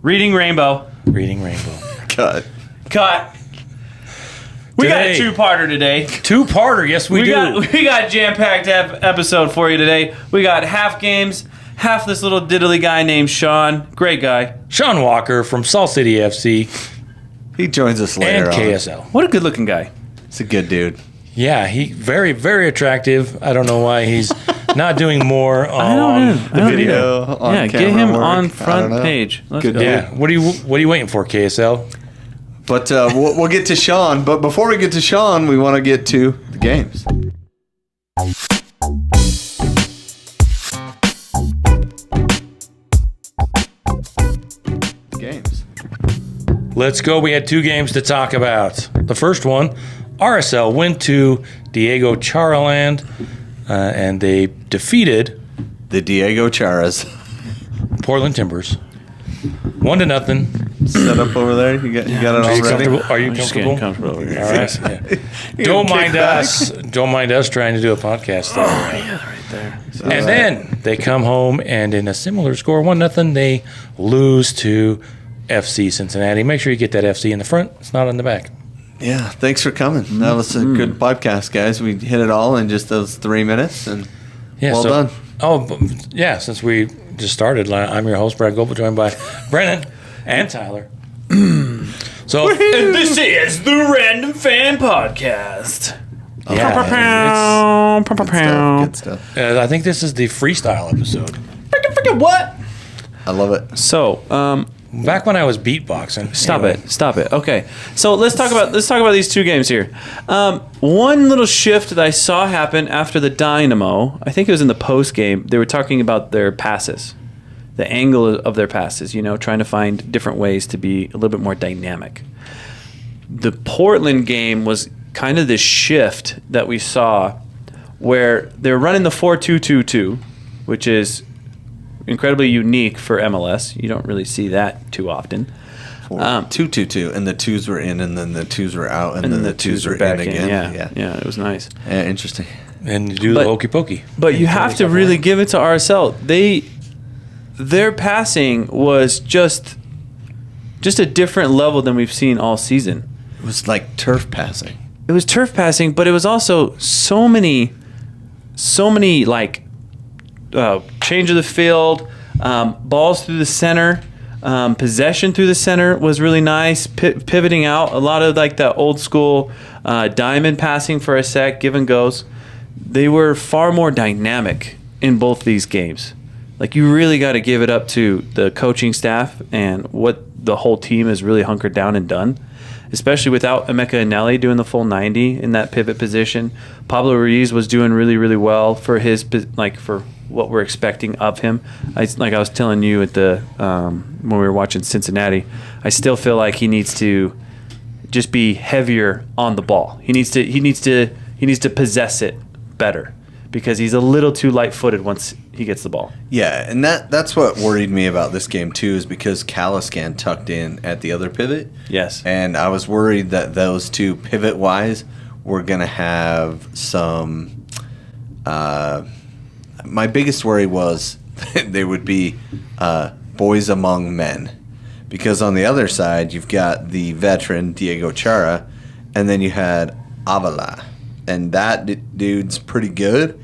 Reading Rainbow. Reading Rainbow. Cut. We got a two-parter today. Two-parter, yes we do. We got a jam-packed episode for you today. We got half games, half this little diddly guy named Sean. Great guy. Sean Walker from Salt City FC. He joins us later and on. KSL. What a good-looking guy. He's a good dude. Yeah, he very, very attractive. I don't know why he's not doing more on the video. On yeah, get him on front page. Let's Good go. Yeah, what are you waiting for, KSL? But we'll get to Sean. But before we get to Sean, we want to get to the games. Let's go. We had two games to talk about. The first one, RSL went to Diego Charaland, and they defeated the Diego Charas. Portland Timbers 1-0. Set up over there. You got it all ready. Are you comfortable? Comfortable. All right. Yeah. Don't mind us. Don't mind us trying to do a podcast. Yeah, right there. And then they come home, and in a similar score, 1-0, they lose to FC Cincinnati. Make sure you get that FC in the front. It's not on the back. Yeah, thanks for coming. That was a good podcast, guys. We hit it all in just those 3 minutes, and well done. Oh, yeah, since we just started, I'm your host, Brad Goebel, joined by Brennan and Tyler. So And this is the Random Fan Podcast. Yeah, Good stuff. I think this is the freestyle episode. Freaking what? I love it. So, Back when I was beatboxing. Stop it. Okay, so let's talk about these two games here. One little shift that I saw happen after the Dynamo, I think it was in the post game. They were talking about their passes, the angle of their passes. Trying to find different ways to be a little bit more dynamic. The Portland game was kind of this shift that we saw, where they're running the 4-2-2-2, which is incredibly unique for MLS. You don't really see that too often. 2-2-2, and the twos were in, and then the twos were out, and then the twos were in again. Yeah, it was nice. Yeah, interesting. And you do the hokey pokey. But you have to really give it to RSL. Their passing was just a different level than we've seen all season. It was like turf passing. It was turf passing, but it was also so many like change of the field, balls through the center, possession through the center was really nice. Pivoting out, a lot of like that old school diamond passing for a sec, give and goes. They were far more dynamic in both these games. Like, you really got to give it up to the coaching staff and what the whole team has really hunkered down and done. Especially without Emeka Anelli doing the full 90 in that pivot position. Pablo Ruiz was doing really, really well for for what we're expecting of him. I was telling you at the when we were watching Cincinnati, I still feel like he needs to just be heavier on the ball. He needs to possess it better, because he's a little too light-footed once he gets the ball. Yeah, and that's what worried me about this game too, is because Caliscan tucked in at the other pivot. Yes. And I was worried that those two pivot-wise were going to have some... my biggest worry was they would be boys among men. Because on the other side, you've got the veteran Diego Chara, and then you had Avila. And that dude's pretty good,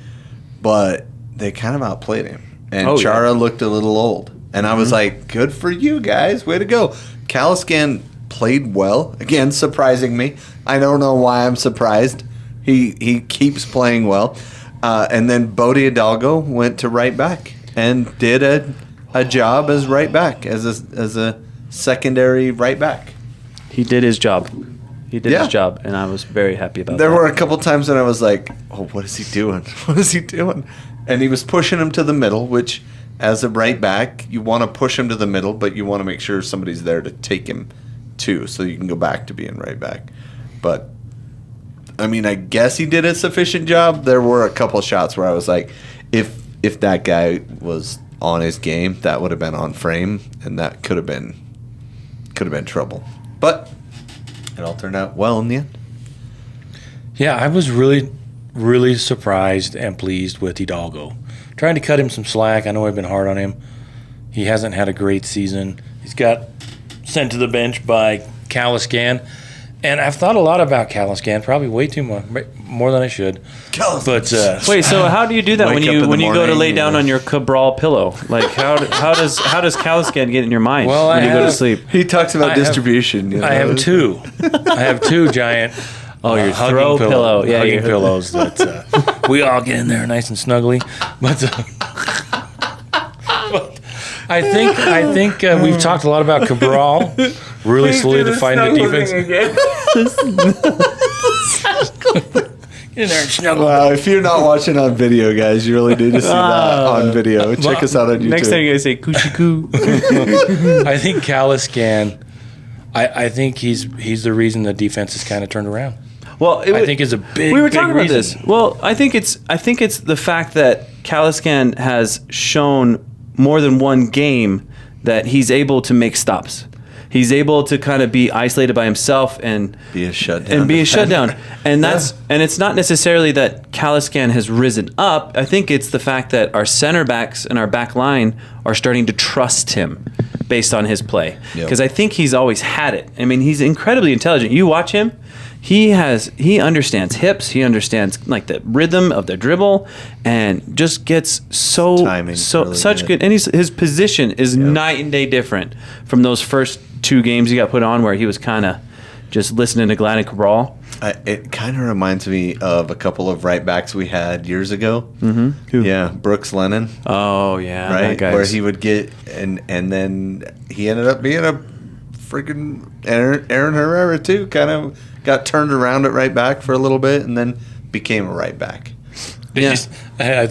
but they kind of outplayed him. And Chara looked a little old. And I was like, good for you guys. Way to go. Caliscan played well. Again, surprising me. I don't know why I'm surprised. He keeps playing well. And then Bodie Hidalgo went to right back and did a job as right back, as a secondary right back. He did his job. His job, and I was very happy about that. There were a couple times when I was like, oh, what is he doing? What is he doing? And he was pushing him to the middle, which, as a right back, you want to push him to the middle, but you want to make sure somebody's there to take him to, so you can go back to being right back. But, I mean, I guess he did a sufficient job. There were a couple shots where I was like, if that guy was on his game, that would have been on frame, and that could have been trouble. But it all turned out well in the end. Yeah, I was really, really surprised and pleased with Hidalgo. Trying to cut him some slack. I know I've been hard on him. He hasn't had a great season. He's got sent to the bench by Caliscan. And I've thought a lot about Caliscan, probably way too much, more than I should. But wait, so how do you do that Wake when up you in the go to morning lay down and- on your Cabral pillow? Like how does Caliscan get in your mind Well, when I you go to have- sleep? He talks about distribution. You know? I have two. I have two giant. Oh, your hugging throw pillow. Yeah, hugging your- pillows that we all get in there nice and snugly. But, but I think we've talked a lot about Cabral really solidifying the defense. Get in there and snuggle. Wow, if you're not watching on video, guys, you really need to see that on video. Check us out on YouTube. Next time you guys say coochie coo. I think Caliscan. I think he's the reason the defense has kind of turned around. Well, I think is a big. we were big talking about reason. this. Well, I think it's the fact that Caliscan has shown more than one game that he's able to make stops. He's able to kind of be isolated by himself and Be a shutdown. and be a defender. shutdown. And and it's not necessarily that Caliscan has risen up. I think it's the fact that our center backs and our back line are starting to trust him based on his play. Yep. Because I think he's always had it. I mean, he's incredibly intelligent. You watch him, he understands hips, he understands like the rhythm of the dribble, and just gets Timing's really such good. good. And his position is night and day different from those first 2 games he got put on where he was kind of just listening to Glad and Cabral. It kind of reminds me of a couple of right backs we had years ago. Mm-hmm. Yeah, Brooks Lennon, Oh yeah, that right? guy's- Where he would get and then he ended up being a freaking Aaron Herrera too. Kind of got turned around at right back for a little bit and then became a right back. Yeah. I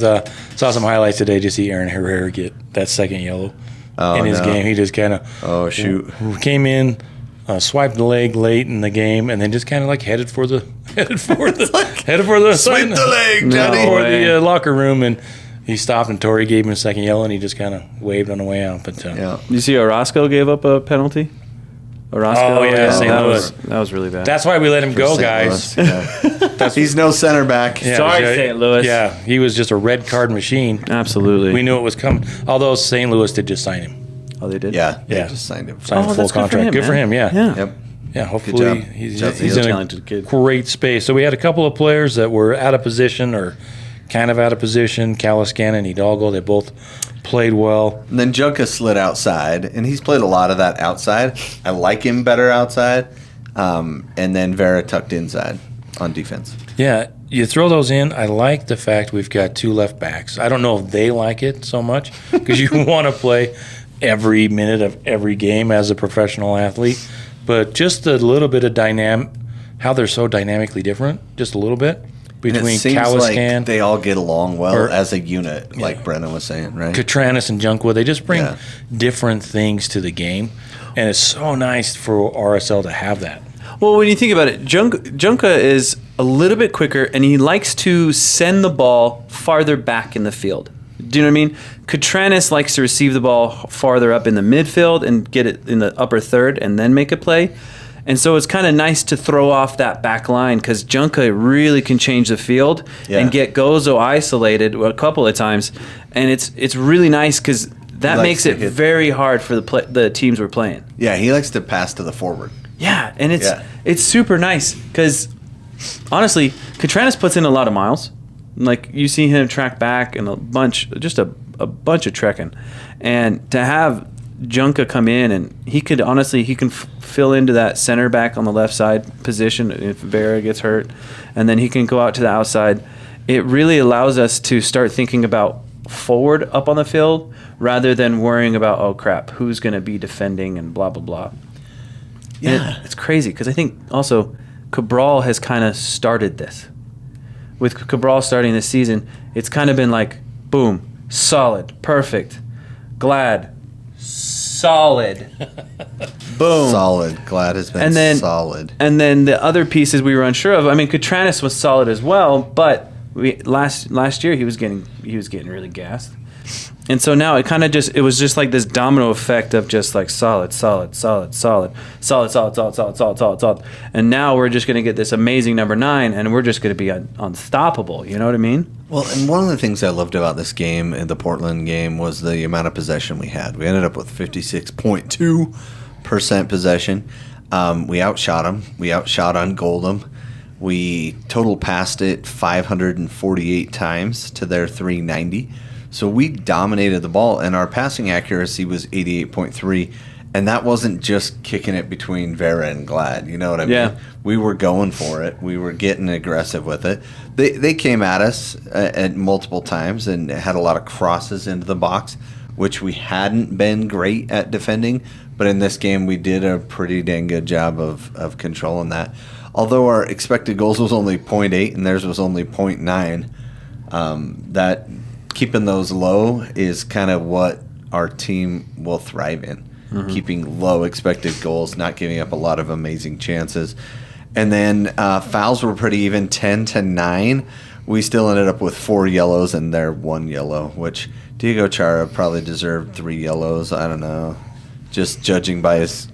saw some highlights today to see Aaron Herrera get that second yellow in his no. game. He just kind of shoot. came in, swiped the leg late in the game, and then just kind of like headed for the Sweep the leg, Johnny. for way. the locker room, and he stopped and Torrey gave him a second yellow, and he just kind of waved on the way out. But Yeah. You see, Orozco gave up a penalty. Orozco, Oh, yeah, St. that Louis. was really bad. that's why we let him go, St. guys. Louis, yeah. He's no center back. Yeah, Sorry, yeah, St. Louis. Yeah, he was just a red card machine. Absolutely. We knew it was coming. Although St. Louis did just sign him. Oh, they did. Yeah, they Yeah. just signed him. Signed a full that's good for contract. him, Good for man. him, yeah. Yeah. Yep. Yeah, hopefully job. he's He's in a talented kid. great space. So we had a couple of players that were out of position or kind of out of position. Caliscan and Hidalgo, they both played well. And then Junka slid outside, and he's played a lot of that outside. I like him better outside. And then Vera tucked inside on defense. Yeah, you throw those in. I like the fact we've got 2 left backs. I don't know if they like it so much because you want to play every minute of every game as a professional athlete. But just a little bit of how they're so dynamically different, just a little bit, And between it seems Caliscan, like they all get along well Or- as a unit, like Brennan was saying, right? Catranis, and Junkwood. They just bring Yeah. different things to the game. And it's so nice for RSL to have that. Well, when you think about it, Junka is a little bit quicker, and he likes to send the ball farther back in the field. Do you know what I mean? Catranis likes to receive the ball farther up in the midfield and get it in the upper third and then make a play. And so it's kind of nice to throw off that back line because Junka really can change the field and get Gozo isolated a couple of times. And it's really nice because that likes makes to it hit- very hard for the teams we're playing. Yeah, he likes to pass to the forward. Yeah, and Yeah. it's super nice because honestly, Catranis puts in a lot of miles. Like you see him track back and a bunch of trekking, and to have Junka come in and he can fill into that center back on the left side position if Vera gets hurt, and then he can go out to the outside. It really allows us to start thinking about forward up on the field rather than worrying about, oh crap, who's going to be defending and blah blah blah. Yeah. It's crazy because I think also Cabral has kind of started this. With Cabral starting this season, it's kind of been like, boom, solid, perfect, glad, solid, boom. Solid. Glad has been And then- solid. And then the other pieces we were unsure of. I mean, Catranis was solid as well, but last year he was getting really gassed. And so now it kind of it was just like this domino effect of just like solid. And now we're just going to get this amazing number 9 and we're just going to be unstoppable. You know what I mean? Well, and one of the things I loved about this game, the Portland game, was the amount of possession we had. We ended up with 56.2 percent possession. We outshot them. We outshot on goaled them. We total passed it 548 times to their 390. So we dominated the ball, and our passing accuracy was 88.3. And that wasn't just kicking it between Vera and Glad. You know what I mean? Yeah. We were going for it. We were getting aggressive with it. They came at us at multiple times and had a lot of crosses into the box, which we hadn't been great at defending. But in this game, we did a pretty dang good job of controlling that. Although our expected goals was only 0.8 and theirs was only 0.9, that keeping those low is kind of what our team will thrive in. Mm-hmm. Keeping low expected goals, not giving up a lot of amazing chances. And then fouls were pretty even, 10-9. We still ended up with 4 yellows and their 1 yellow, which Diego Chara probably deserved 3 yellows. I don't know. Just judging by his,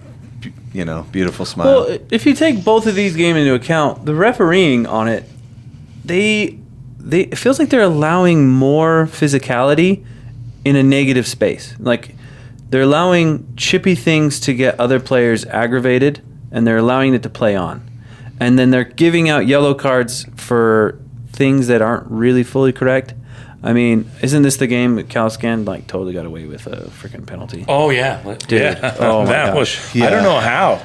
beautiful smile. Well, if you take both of these games into account, the refereeing on it, it feels like they're allowing more physicality in a negative space. Like, they're allowing chippy things to get other players aggravated, and they're allowing it to play on. And then they're giving out yellow cards for things that aren't really fully correct. I mean, isn't this the game that Caliscan totally got away with a freaking penalty? Oh yeah, dude! Yeah. Oh my that gosh. was. I don't know how.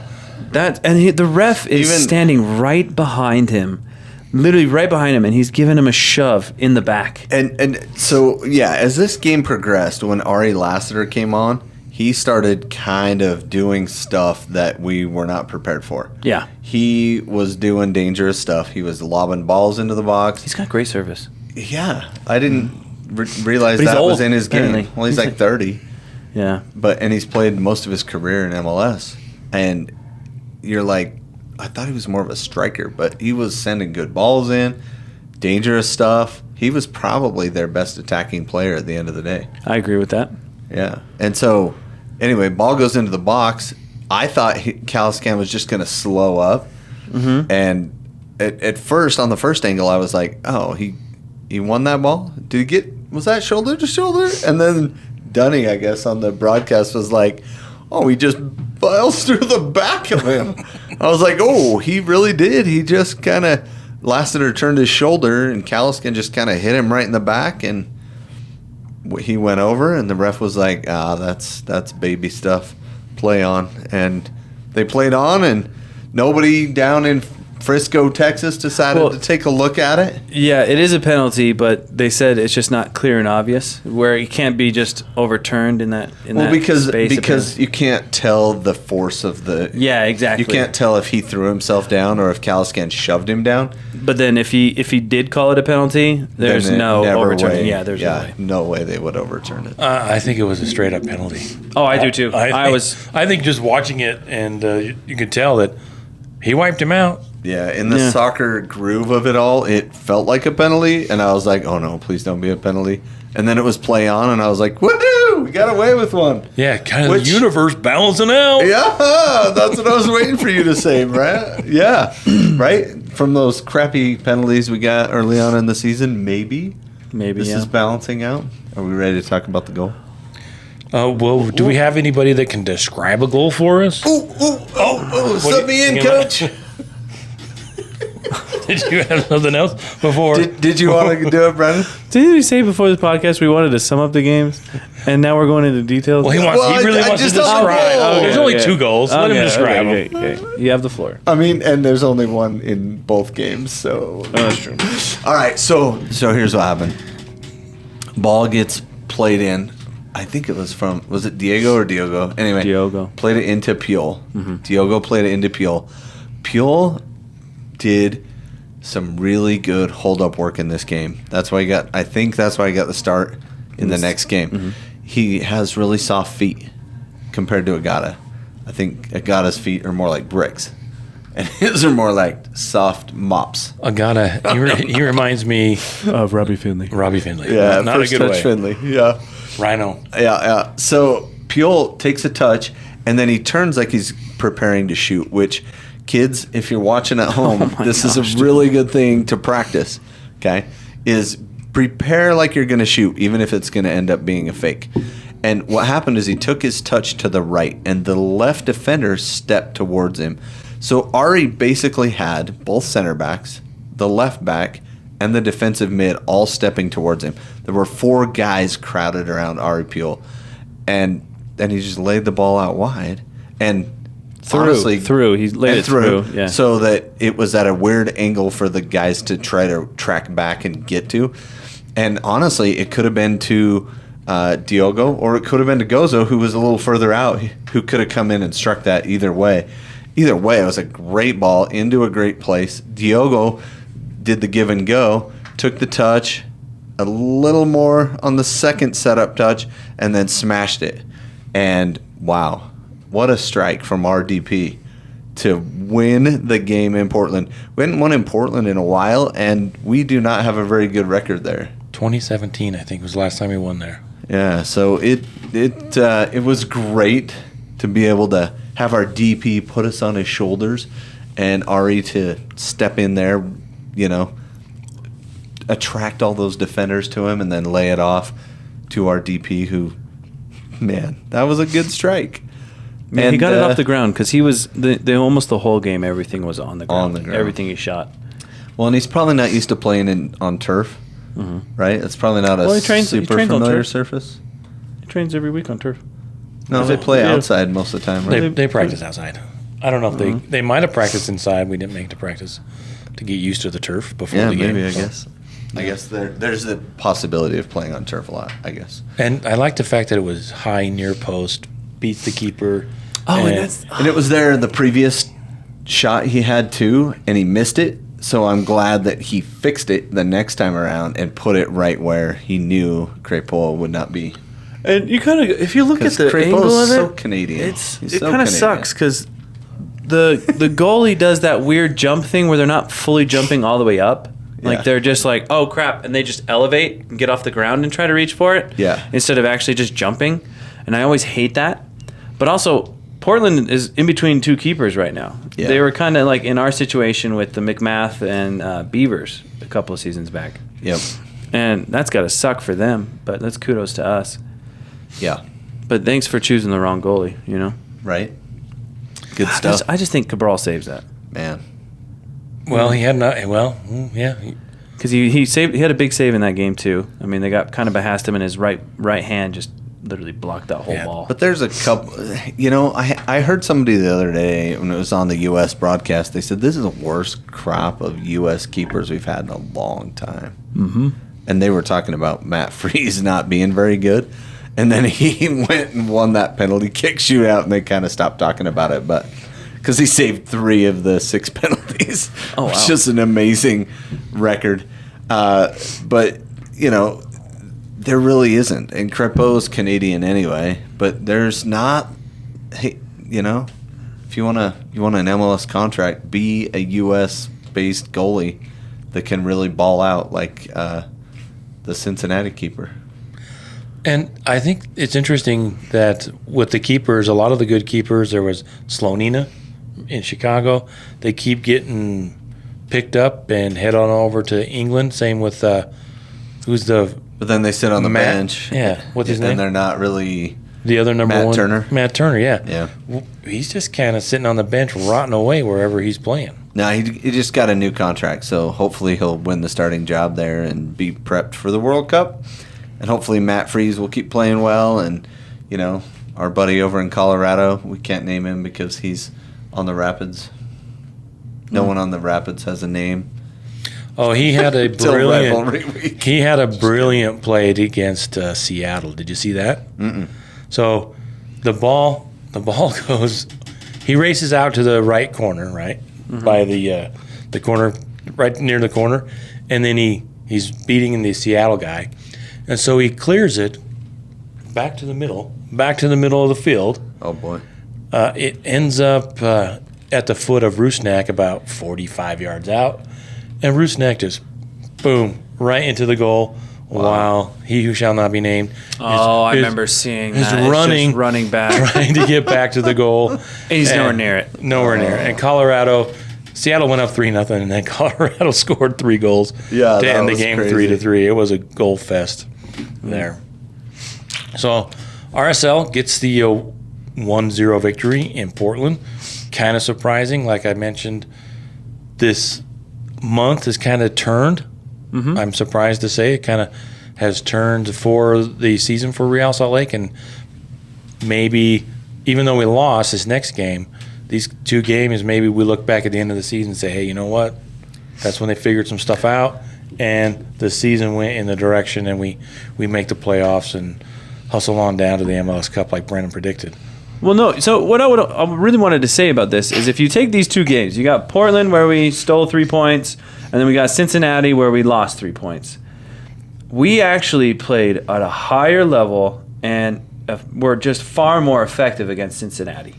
The ref is standing right behind him, literally right behind him, and he's giving him a shove in the back. And so as this game progressed, when Ari Lassiter came on, he started kind of doing stuff that we were not prepared for. Yeah. He was doing dangerous stuff. He was lobbing balls into the box. He's got great service. Yeah. I didn't realize But he's that old, was in his game. apparently. Well, he's like 30. Yeah. And he's played most of his career in MLS. And you're like, I thought he was more of a striker, but he was sending good balls in, dangerous stuff. He was probably their best attacking player at the end of the day. I agree with that. Yeah. And so, anyway, ball goes into the box. I thought Caliscan was just going to slow up. Mm-hmm. And at first, on the first angle, I was like, oh, he won that ball? Was that shoulder to shoulder? And then Dunny, I guess, on the broadcast was like, oh, he just biles through the back of him. I was like, oh, he really did. He just kind of, Lassiter turned his shoulder, and Caliscan just kind of hit him right in the back, and he went over, and the ref was like, that's baby stuff. Play on. And they played on, and nobody down in Frisco, Texas decided to take a look at it. Yeah, it is a penalty, but they said it's just not clear and obvious, where it can't be just overturned in that space. Because you can't tell the force of the... Yeah, exactly. You can't tell if he threw himself down or if Caliscan shoved him down. But then if he did call it a penalty, there's no overturning. Yeah, there's no way they would overturn it. I think it was a straight up penalty. Oh, I do too. I think just watching it, and you could tell that he wiped him out. Yeah, in the soccer groove of it all, it felt like a penalty, and I was like, oh no, please don't be a penalty. And then it was play on, and I was like, woohoo, we got away with one. Yeah, kind of the universe balancing out. Yeah, that's what I was waiting for you to say, right? Yeah, right? From those crappy penalties we got early on in the season, maybe this is balancing out. Are we ready to talk about the goal? Well, do we have anybody that can describe a goal for us? Sub me in, coach. Did you have something else before? Did you want to do it, Brendan? Didn't we say before the podcast we wanted to sum up the games, and now we're going into details? Well, he really wants to describe. There's only 2 goals. Let him describe them. Okay. You have the floor. I mean, and there's only one in both games, so that's true. All right, so here's what happened. Ball gets played in. I think it was it Diego or Diogo? Anyway, Diogo played it into Puyol. Mm-hmm. Diogo played it into Puyol. Puyol did some really good hold-up work in this game. I think that's why he got the start in the next game. Mm-hmm. He has really soft feet compared to Agata. I think Agata's feet are more like bricks, and his are more like soft mops. Agata, he reminds me of Robbie Finley. Yeah, not a good way. Finley. Yeah, Rhino. Yeah. So Puyol takes a touch, and then he turns like he's preparing to shoot, which, kids, if you're watching at home, this is a really good thing to practice, okay, is prepare like you're going to shoot, even if it's going to end up being a fake. And what happened is he took his touch to the right, and the left defender stepped towards him. So Ari basically had both center backs, the left back, and the defensive mid all stepping towards him. There were 4 guys crowded around Ari Pule. And then he just laid the ball out wide. And honestly, he laid it through. Yeah. So that it was at a weird angle for the guys to try to track back and get to. And honestly, it could have been to Diogo, or it could have been to Gozo, who was a little further out, who could have come in and struck that either way. Either way, it was a great ball into a great place. Diogo did the give and go, took the touch, a little more on the second setup touch, and then smashed it. And wow, what a strike from RDP to win the game in Portland. We hadn't won in Portland in a while, and we do not have a very good record there. 2017, I think, was the last time we won there. Yeah, so it was great to be able to have our DP put us on his shoulders and Ari to step in there, attract all those defenders to him and then lay it off to our DP who, man, that was a good strike. Man, he got it off the ground because he was almost the whole game. Everything was on the ground. On the ground. Everything he shot. Well, and he's probably not used to playing on turf, right? It's probably not a super familiar surface. He trains every week on turf. No, they play outside most of the time, right? They practice outside. I don't know if they might have practiced inside. We didn't make the practice to get used to the turf before the game. Maybe, I guess there's the possibility of playing on turf a lot, I guess. And I like the fact that it was high near post, beats the keeper. Oh, and it was there in the previous shot he had too, and he missed it. So I'm glad that he fixed it the next time around and put it right where he knew Crepeau would not be. And you kind of, if you look at the angle of it, so Canadian. It kind of sucks because the goalie does that weird jump thing where they're not fully jumping all the way up. Like they're just like, oh crap, and they just elevate and get off the ground and try to reach for it. Yeah. Instead of actually just jumping, and I always hate that. But also, Portland is in between 2 keepers right now. Yeah. They were kind of like in our situation with the McMath and Beavers a couple of seasons back. Yep. And that's got to suck for them, but that's kudos to us. Yeah. But thanks for choosing the wrong goalie, Right? Good stuff. I just think Cabral saves that. Man. Well, he had not. Well, yeah. Because he had a big save in that game too. I mean, they got kind of past him, and his right hand just literally blocked that whole ball. But there's a couple. I heard somebody the other day when it was on the U.S. broadcast. They said this is the worst crop of U.S. keepers we've had in a long time. Mm-hmm. And they were talking about Matt Freese not being very good. And then he went and won that penalty kick shootout, and they kind of stopped talking about it, but because he saved 3 of the 6 penalties, which is an amazing record. But there really isn't, and Crepeau's Canadian anyway. But there's not. Hey, if you want an MLS contract, be a U.S. based goalie that can really ball out like the Cincinnati keeper. And I think it's interesting that with the keepers, a lot of the good keepers, there was Slonina in Chicago. They keep getting picked up and head on over to England. Same with who's the... But then they sit on the bench. Yeah, what's his name? And they're not really... The other number Matt one. Turner. Matt Turner, yeah. Yeah. He's just kind of sitting on the bench, rotting away wherever he's playing. No, he just got a new contract, so hopefully he'll win the starting job there and be prepped for the World Cup. And hopefully Matt Freese will keep playing well. And, our buddy over in Colorado, we can't name him because he's on the Rapids. No one on the Rapids has a name. Oh, he had a brilliant play against Seattle. Did you see that? Mm-mm. So the ball goes. He races out to the right corner, right by the corner, right near the corner, and then he's beating the Seattle guy, and so he clears it back to the middle of the field. Oh boy! It ends up at the foot of Rusnak, about 45 yards out, and Rusnak just boom right into the goal. Wow. He who shall not be named. I remember seeing that. Running back. Trying to get back to the goal. And he's nowhere near it. Nowhere near it. And Seattle went up 3-0, and then Colorado scored 3 goals to end the game 3-3. It was a goal fest there. So RSL gets the 1-0 victory in Portland. Kind of surprising. Like I mentioned, this month has kind of turned. Mm-hmm. I'm surprised to say it kind of has turned for the season for Real Salt Lake. And maybe, even though we lost this next game, these 2 games, maybe we look back at the end of the season and say, hey, you know what? That's when they figured some stuff out, and the season went in the direction, and we make the playoffs and hustle on down to the MLS Cup like Brennan predicted. Well, no. So what I really wanted to say about this is if you take these 2 games, you got Portland where we stole 3 points, and then we got Cincinnati where we lost 3 points. We actually played at a higher level and were just far more effective against Cincinnati.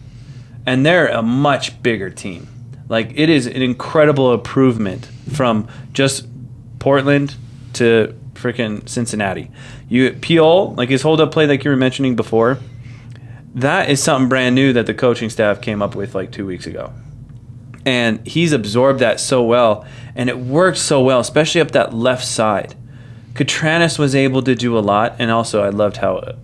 And they're a much bigger team. Like, it is an incredible improvement from just Portland to freaking Cincinnati. Piol, like his hold-up play like you were mentioning before, that is something brand new that the coaching staff came up with like 2 weeks ago. And he's absorbed that so well, and it worked so well, especially up that left side. Katranis was able to do a lot, and also I loved how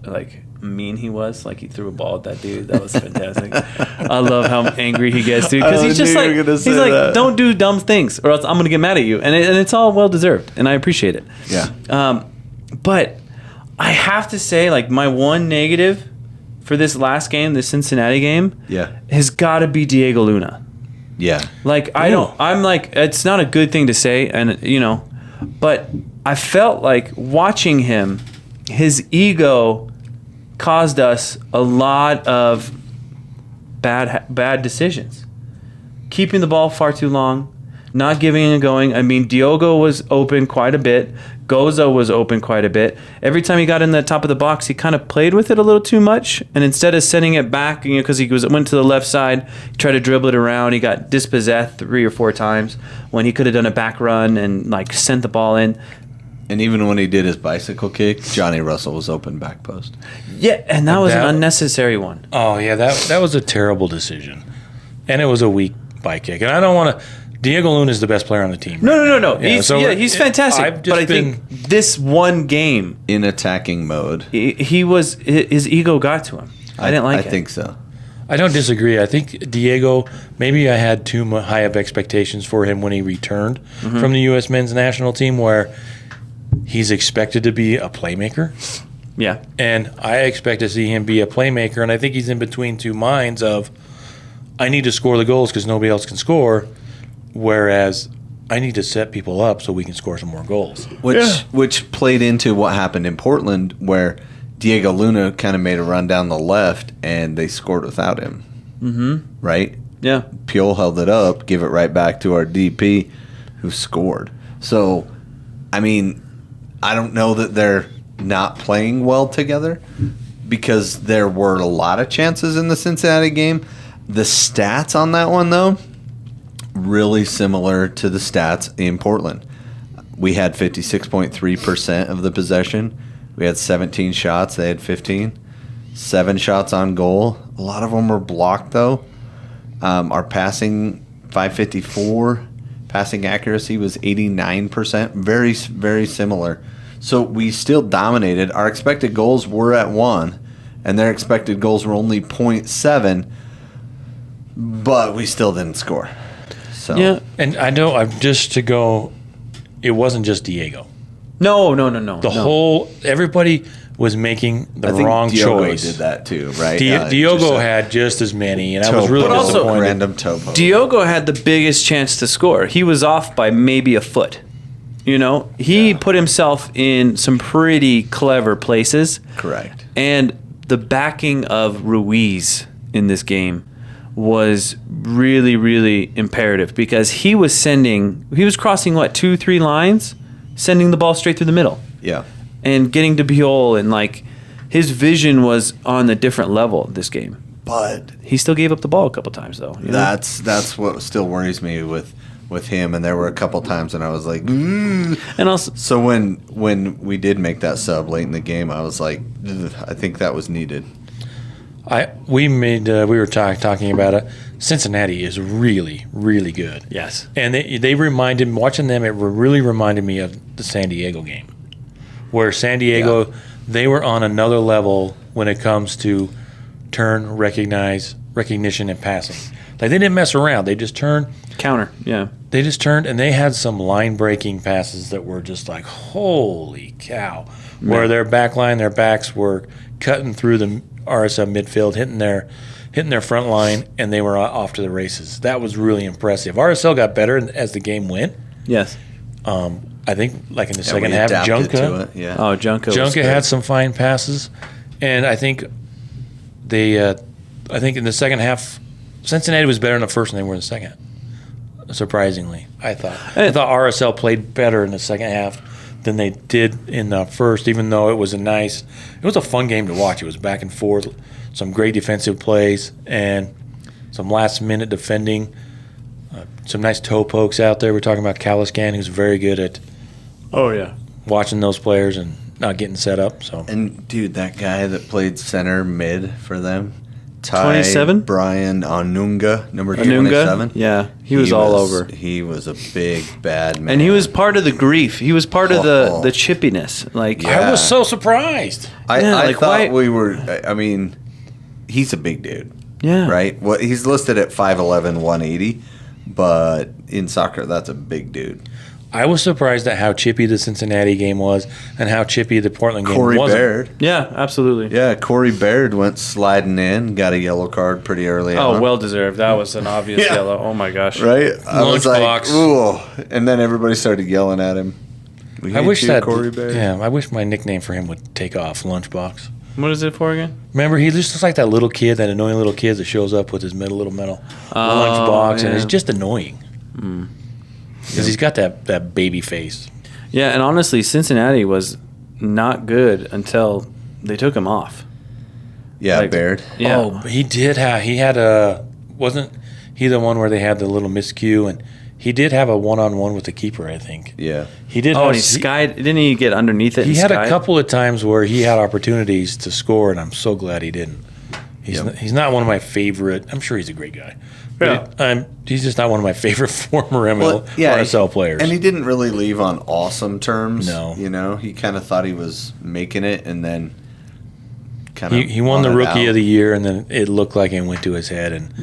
mean he was. Like, he threw a ball at that dude. That was fantastic. I love how angry he gets, dude, because he's just like, don't do dumb things or else I'm gonna get mad at you, and it's all well deserved, and I appreciate it. Yeah. But I have to say, like, my one negative for this last game, this Cincinnati game, has got to be Diego Luna. Yeah. Like, I'm like, it's not a good thing to say, and but I felt like watching him, his ego caused us a lot of bad decisions. Keeping the ball far too long, not giving and going. I mean, Diogo was open quite a bit. Gozo was open quite a bit. Every time he got in the top of the box, he kind of played with it a little too much. And instead of sending it back, because he went to the left side, he tried to dribble it around. He got dispossessed 3 or 4 times when he could have done a back run and like sent the ball in. And even when he did his bicycle kick, Johnny Russell was open back post. Yeah, and that was an unnecessary one. Oh, yeah, that was a terrible decision. And it was a weak bike kick. And I don't want to... Diego Luna is the best player on the team. No. He's fantastic. But I think this one game... In attacking mode. His ego got to him. I didn't like it. I think so. I don't disagree. I think Diego, maybe I had too high of expectations for him when he returned from the U.S. men's national team, where he's expected to be a playmaker. Yeah. And I expect to see him be a playmaker, and I think he's in between 2 minds of, I need to score the goals because nobody else can score, whereas I need to set people up so we can score some more goals. Which played into what happened in Portland, where Diego Luna kind of made a run down the left, and they scored without him. Mm-hmm. Right? Yeah. Piol held it up, give it right back to our DP, who scored. So, I mean, I don't know that they're not playing well together, because there were a lot of chances in the Cincinnati game. The stats on that one, though, really similar to the stats in Portland. We had 56.3% of the possession. We had 17 shots. They had 15. 7 shots on goal. A lot of them were blocked, though. Our passing, 554. Passing accuracy was 89%. Very, very similar. So we still dominated. Our expected goals were at 1, and their expected goals were only 0.7, but we still didn't score. So. Yeah, and I know it wasn't just Diego. No. Everybody was making the wrong Diogo choice. Did that too, right? Diogo had just as many, and I was really disappointed. Random topo. Diogo had the biggest chance to score. He was off by maybe a foot. He put himself in some pretty clever places. Correct. And the backing of Ruiz in this game was really, really imperative, because he was crossing 2-3 lines, sending the ball straight through the middle. Yeah. And getting to Piol, and his vision was on a different level this game. But he still gave up the ball a couple times, though. That's what still worries me with him. And there were a couple times when I was like, and also, so when we did make that sub late in the game, I was like, I think that was needed. We were talking about it. Cincinnati is really, really good. Yes. And watching them, it really reminded me of the San Diego game, where San Diego, they were on another level when it comes to recognition, and passing. Like, they didn't mess around. They just turned. Counter, yeah. They just turned, and they had some line-breaking passes that were just like, holy cow, where their back line, their backs were cutting through the RSL midfield, hitting their front line, and they were off to the races. That was really impressive. RSL got better as the game went. Yes. I think, like in the second we half, adapted to Junka. it, yeah. Oh, Junka Had some fine passes, and I think in the second half, Cincinnati was better in the first than they were in the second. Surprisingly, I thought RSL played better in the second half than they did in the first. Even though it was a fun game to watch. It was back and forth, some great defensive plays, and some last minute defending. Some nice toe pokes out there. We're talking about Caliscan, who's very good at watching those players and not getting set up. So, And dude, that guy that played center mid for them, 27? Brian Onunga, number Anunga? 27. Yeah, he was all over. He was a big bad man, And he was part of the grief. He was part of the chippiness. Like, Yeah. I was so surprised. I thought why? we were. I mean, he's a big dude, yeah, right? What he's listed at 5'11", 180, but in soccer, that's a big dude. I was surprised at how chippy the Cincinnati game was and how chippy the Portland game Corey wasn't. Baird. Yeah, absolutely. Yeah, Corey Baird went sliding in, got a yellow card pretty early on. Oh, well deserved. That was an obvious Yeah. yellow. Oh my gosh. Right? I was like, Lunchbox. ooh. And then everybody started yelling at him. We I hate wish you, that. Corey Baird. Yeah, I wish my nickname for him would take off. Lunchbox. What is it for again? Remember, he just looks like that little kid, that annoying little kid that shows up with his little metal lunchbox, and yeah. he's just annoying. Because he's got that baby face. Yeah, and honestly, Cincinnati was not good until they took him off. Yeah, Like- Baird. Yeah. Oh, he did have. He had a. Wasn't he the one where they had the little miscue, and he did have a one-on-one with the keeper, I think. Yeah. He did. Oh, have, and he skied. Didn't he get underneath it? He and had skied? a couple of times where he had opportunities to score, and I'm so glad he didn't. He's not one of my favorite. I'm sure he's a great guy. But he's just not one of my favorite former RSL players. And he didn't really leave on awesome terms. No. You know, he kind of thought he was making it, and then kind of He won the Rookie of the Year, and then it looked like it went to his head, and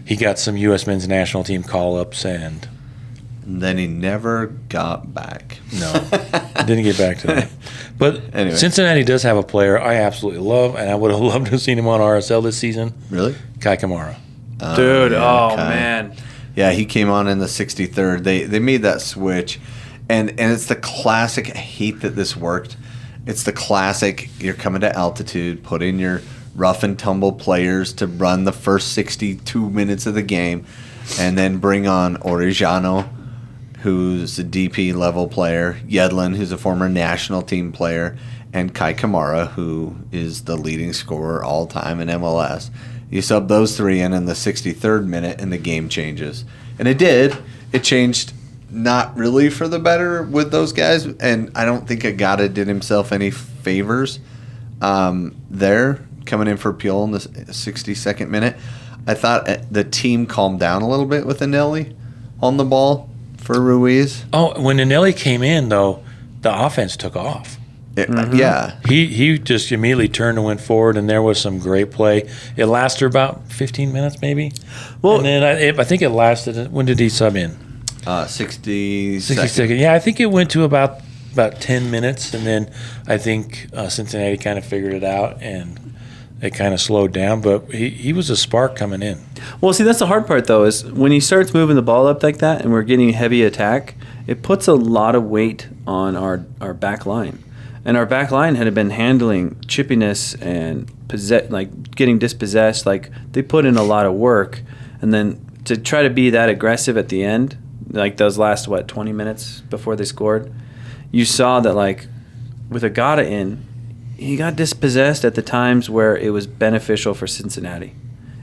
he got some U.S. men's national team call-ups, and then he never got back. no, didn't get back to that. But Anyway. Cincinnati does have a player I absolutely love, and I would have loved to have seen him on RSL this season, Really? Kai Kamara. Dude, yeah, oh Kai. man. Yeah, he came on in the 63rd. They made that switch, and it's the classic. I hate that this worked. It's the classic. You're coming to altitude. Put in your rough and tumble players to run the first 62 minutes of the game, and then bring on Orejano, who's a DP level player, Yedlin, who's a former national team player, and Kai Kamara, who is the leading scorer all time in MLS. You sub those three in the 63rd minute, and the game changes. And it did. It changed not really for the better with those guys, and I don't think Agata did himself any favors there, coming in for Pule in the 62nd minute. I thought the team calmed down a little bit with Anelli on the ball for Ruiz. Oh, when Anelli came in, though, the offense took off. Yeah. He just immediately turned and went forward, and there was some great play. It lasted about 15 minutes, maybe. Well, and then I think it lasted. When did he sub in? 60 seconds. Yeah, I think it went to about 10 minutes, and then I think Cincinnati kind of figured it out, and it kind of slowed down. But he was a spark coming in. Well, see, that's the hard part, though, is when he starts moving the ball up like that and we're getting heavy attack, it puts a lot of weight on our back line. And our back line had been handling chippiness and getting dispossessed. Like, they put in a lot of work. And then to try to be that aggressive at the end, like those last, 20 minutes before they scored, you saw that, like, with Agata in, he got dispossessed at the times where it was beneficial for Cincinnati,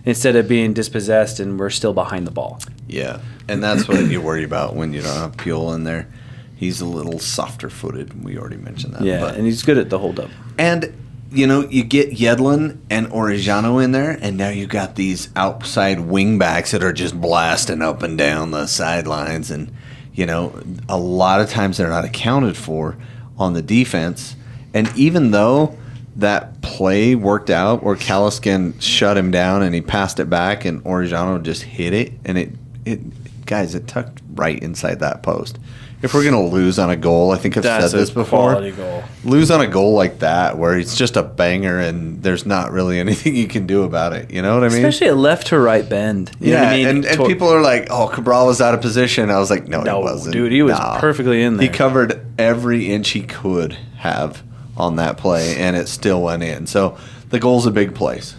instead of being dispossessed and we're still behind the ball. Yeah, and that's what you worry about when you don't have Pule in there. He's a little softer footed. We already mentioned that. Yeah, and he's good at the hold-up. And, you get Yedlin and Orejano in there, and now you got these outside wing backs that are just blasting up and down the sidelines. And, a lot of times they're not accounted for on the defense. And even though that play worked out where Caliscan shut him down and he passed it back and Orellano just hit it, and it tucked right inside that post. If we're gonna lose on a goal, I think I've said this before. Quality goal. Lose on a goal like that where it's just a banger and there's not really anything you can do about it. You know what I mean? Especially a left to right bend. You know what I mean? and people are like, "Oh, Cabral was out of position." I was like, "No, he wasn't, dude. He was perfectly in there. He covered every inch he could have on that play, and it still went in. So the goal's a big place."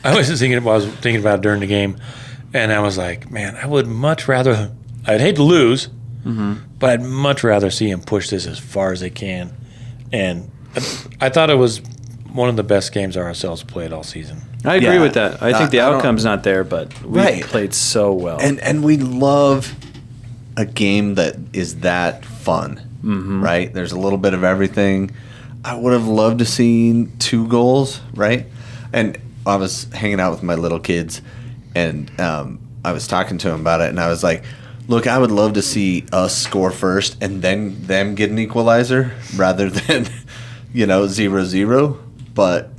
I was thinking about it during the game, and I was like, man, I would much rather. I'd hate to lose, but I'd much rather see him push this as far as they can. And I thought it was one of the best games RSL's played all season. I agree with that. I think the outcome's not there, but we played so well. And we love a game that is that fun, right? There's a little bit of everything. I would have loved to see 2 goals, right? And I was hanging out with my little kids, and I was talking to them about it, and I was like, look, I would love to see us score first and then them get an equalizer rather than, 0-0. But,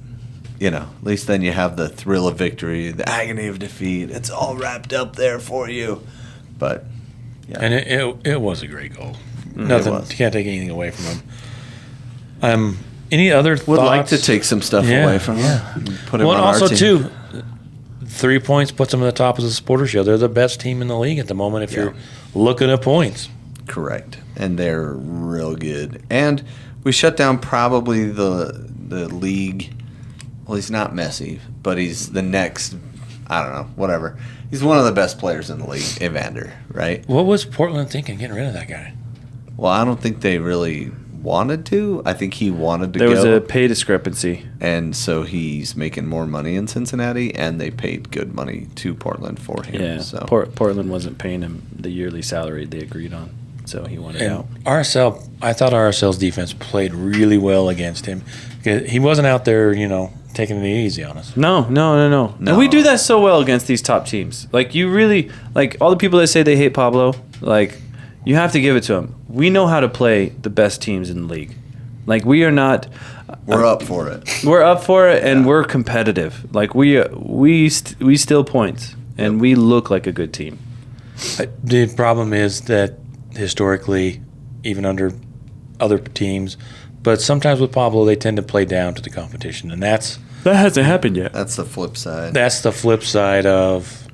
at least then you have the thrill of victory, the agony of defeat. It's all wrapped up there for you. But, yeah. And it was a great goal. Nothing, you can't take anything away from him. Any other thoughts? Would like to take some stuff away from him. Put him on our team. Too, 3 points puts them at the top of the supporter shield. They're the best team in the league at the moment if you're looking at points. Correct. And they're real good. And we shut down probably the league. Well, he's not Messi, but he's the next, I don't know, whatever. He's one of the best players in the league, Evander, right? What was Portland thinking getting rid of that guy? Well, I don't think they really wanted to. I think he wanted to go. There was a pay discrepancy. And so he's making more money in Cincinnati, and they paid good money to Portland for him. Yeah, so. Portland wasn't paying him the yearly salary they agreed on, so he wanted out. RSL, I thought RSL's defense played really well against him. He wasn't out there, taking it easy on us. No. And we do that so well against these top teams. Like, you really, all the people that say they hate Pablo, you have to give it to them. We know how to play the best teams in the league. We are not. We're up for it. We're up for it, and we're competitive. We steal points, and we look like a good team. The problem is that historically, even under other teams, but sometimes with Pablo, they tend to play down to the competition, and that hasn't happened yet. That's the flip side. That's the flip side of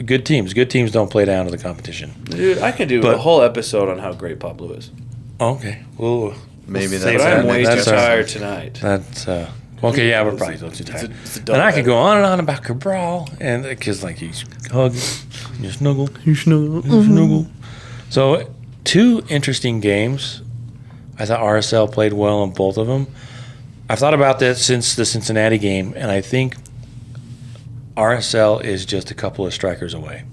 good teams. Good teams don't play down to the competition. Dude, I could do a whole episode on how great Pablo is. Okay, well, maybe but I'm way too tired tonight. That's okay. Yeah, we're probably too tired. And I could go on and on about Cabral, and because he's hug, you snuggle. So 2 interesting games. I thought RSL played well in both of them. I've thought about that since the Cincinnati game, and I think RSL is just a couple of strikers away.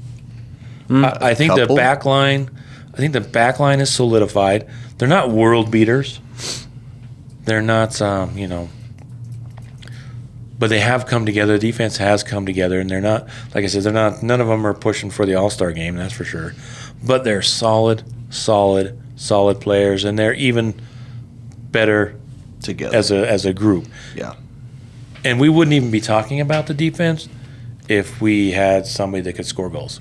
I think the back line. I think the back line is solidified. They're not world beaters. They're not, but they have come together. The defense has come together, and they're not, like I said, they're not. None of them are pushing for the All-Star game, that's for sure. But they're solid players, and they're even better together as a group. Yeah. And we wouldn't even be talking about the defense if we had somebody that could score goals.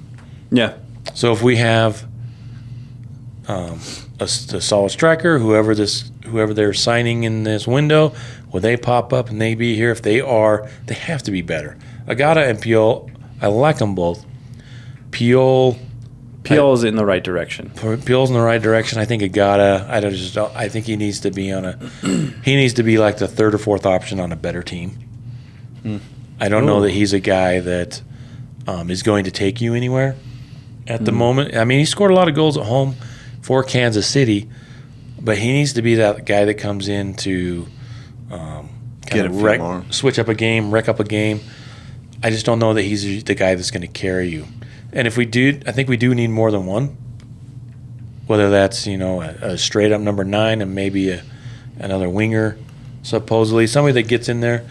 Yeah. So if we have a solid striker, whoever they're signing in this window, will they pop up and they be here? If they are, they have to be better. Agata and Piol, I like them both. Piol's in the right direction. Piol's in the right direction. I think Agata. I think he needs to be he needs to be like the 3rd or 4th option on a better team. I don't know that he's a guy that is going to take you anywhere at the moment. I mean, he scored a lot of goals at home for Kansas City, but he needs to be that guy that comes in to switch up a game, wreck up a game. I just don't know that he's the guy that's going to carry you. And if we do, I think we do need more than one. Whether that's a straight up number 9 and maybe another winger, supposedly somebody that gets in there.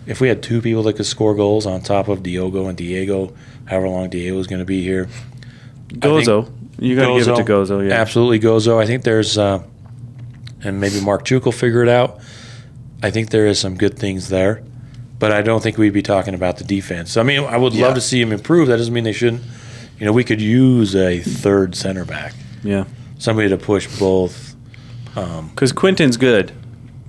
If we had 2 people that could score goals on top of Diogo and Diego, however long Diego's going to be here. Gozo. You got to give it to Gozo, yeah. Absolutely, Gozo. I think there's, and maybe Mark Chuk will figure it out. I think there is some good things there, but I don't think we'd be talking about the defense. I mean, I would love to see him improve. That doesn't mean they shouldn't. We could use a third center back. Yeah. Somebody to push both. Because Quinton's good,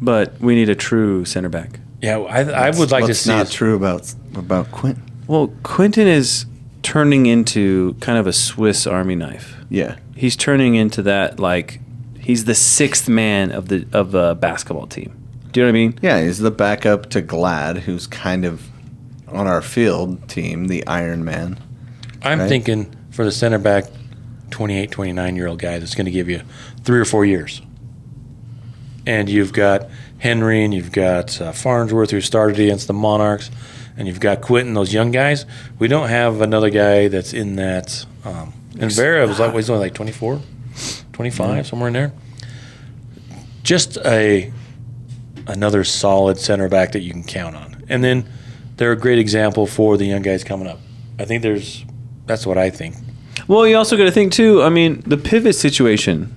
but we need a true center back. Yeah, I would like to see. What's not true about Quinton? Well, Quinton is turning into kind of a Swiss Army knife. Yeah. He's turning into that, like, he's the sixth man of the basketball team. Do you know what I mean? Yeah, he's the backup to Glad, who's kind of on our field team, the Iron Man. I'm thinking for the center back, 28, 29-year-old guy that's going to give you 3 or 4 years. And you've got Henry and you've got Farnsworth, who started against the Monarchs, and you've got Quinton, those young guys. We don't have another guy that's in that. And Vera was like, he's only like 24, 25, somewhere in there. Just another solid center back that you can count on. And then they're a great example for the young guys coming up. I think that's what I think. Well, you also got to think, too, I mean, the pivot situation.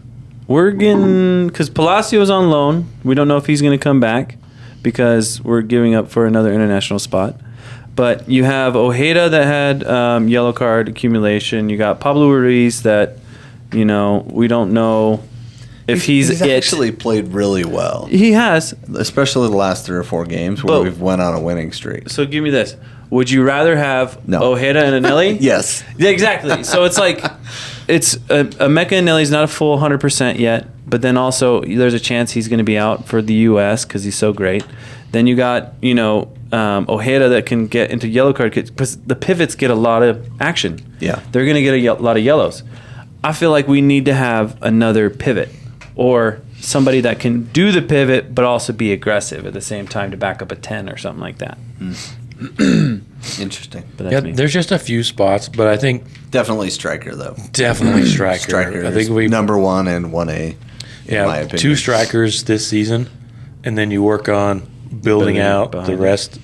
We're getting, because Palacios on loan. We don't know if he's going to come back because we're giving up for another international spot. But you have Ojeda that had yellow card accumulation. You got Pablo Ruiz that, we don't know if he's actually played really well. He has. Especially the last 3 or 4 games where we've went on a winning streak. So give me this. Would you rather have No. Ojeda and Anelli? Yes. Yeah, exactly. So it's like, Emeka Anelli's not a full 100% yet, but then also there's a chance he's going to be out for the U.S. because he's so great. Then you got, Ojeda that can get into yellow card because the pivots get a lot of action. Yeah. They're going to get a lot of yellows. I feel like we need to have another pivot or somebody that can do the pivot but also be aggressive at the same time to back up a 10 or something like that. Interesting. But that's me. There's just a few spots, but I think Definitely striker, though. definitely striker. Striker I think is number 1 and 1A, in my opinion. 2 strikers this season, and then you work on building out the rest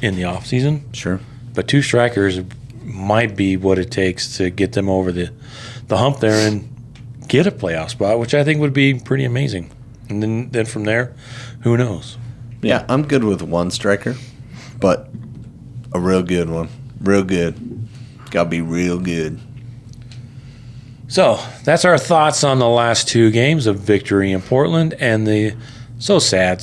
in the off season. Sure. But 2 strikers might be what it takes to get them over the hump there and get a playoff spot, which I think would be pretty amazing. And then from there, who knows? Yeah, I'm good with 1 striker, but a real good one. Real good. Gotta be real good. So that's our thoughts on the last 2 games of victory in Portland and the so sad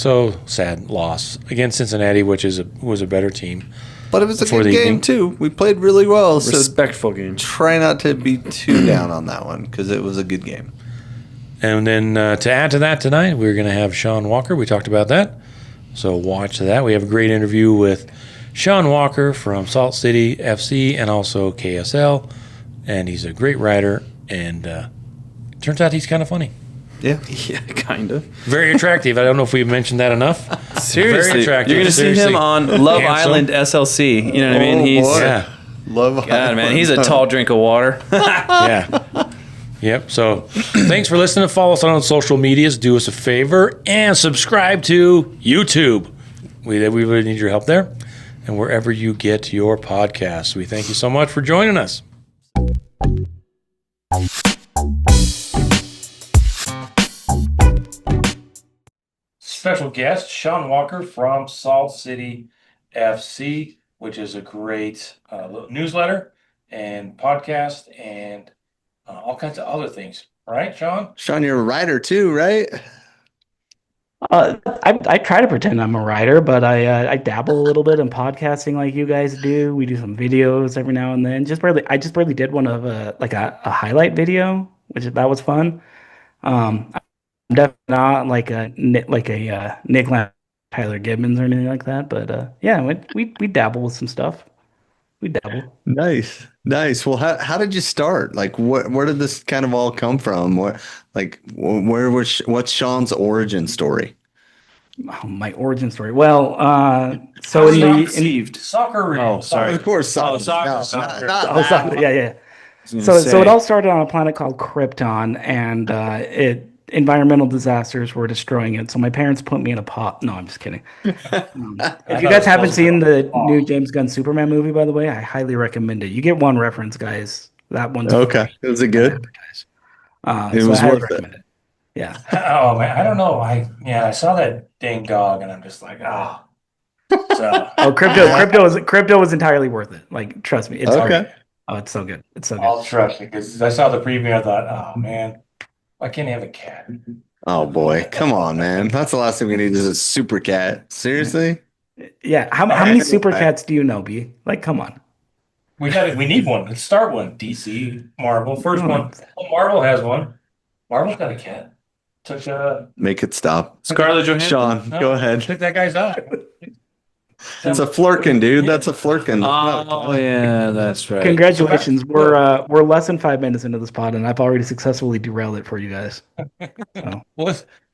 loss against Cincinnati, which was a better team. But it was a good game, too. We played really well. Respectful game. Try not to be too down on that one because it was a good game. And then to add to that tonight, we're going to have Sean Walker. We talked about that. So watch that. We have a great interview with Sean Walker from Salt City FC and also KSL. And he's a great writer. And turns out he's kind of funny. Yeah. Yeah, kind of. Very attractive. I don't know if we've mentioned that enough. Seriously. Very attractive. You're going to see him on Love Island SLC. You know what I mean? He's boy. Yeah. Love God, Island. man. He's a tall drink of water. Yeah. Yep. So thanks for listening. Follow us on social medias. Do us a favor and subscribe to YouTube. We really need your help there. And wherever you get your podcasts, we thank you so much for joining us. Special guest, Sean Walker from Salt City FC, which is a great newsletter and podcast and all kinds of other things. Right, Sean? Sean, you're a writer too, right? I try to pretend I'm a writer, but I dabble a little bit in podcasting like you guys do. We do some videos every now and then. I just barely did one of a highlight video, that was fun. I'm definitely not like a Nick Tyler Gibbons or anything like that, but yeah, we dabble with some stuff. We dabble. Nice. Well, how did you start? Like, where did this kind of all come from? What's Sean's origin story? Oh, my origin story. Well, so in soccer room. Oh, sorry. Of course, soccer. Soccer. Yeah. So it all started on a planet called Krypton, and environmental disasters were destroying it. So my parents put me in a pot. No, I'm just kidding. If you guys haven't seen the new James Gunn Superman movie, by the way, I highly recommend it. You get one reference, guys. That one's okay. Was it good? It was worth worth it. Yeah. Oh man, I don't know. I saw that dang dog, and I'm just like, oh. So Oh, crypto was entirely worth it. Like, trust me, it's great. Okay. Oh, it's so good. It's so good. I'll trust you because I saw the preview. I thought, oh man, why can't I have a cat? Oh boy, come on, man. That's the last thing we need is a super cat. Seriously? Yeah. How many super cats do you know, B? Like, come on. We need one. Let's start one. DC, Marvel, first Oh, one. Oh, Marvel has one. Marvel's got a cat. Took Make it stop. Scarlett Johansson. Sean, go ahead. Took that guy's dog. It's a flirkin, dude. That's a flirkin. Oh yeah, that's right. congratulations. We're less than 5 minutes into this pod, and I've already successfully derailed it for you guys. So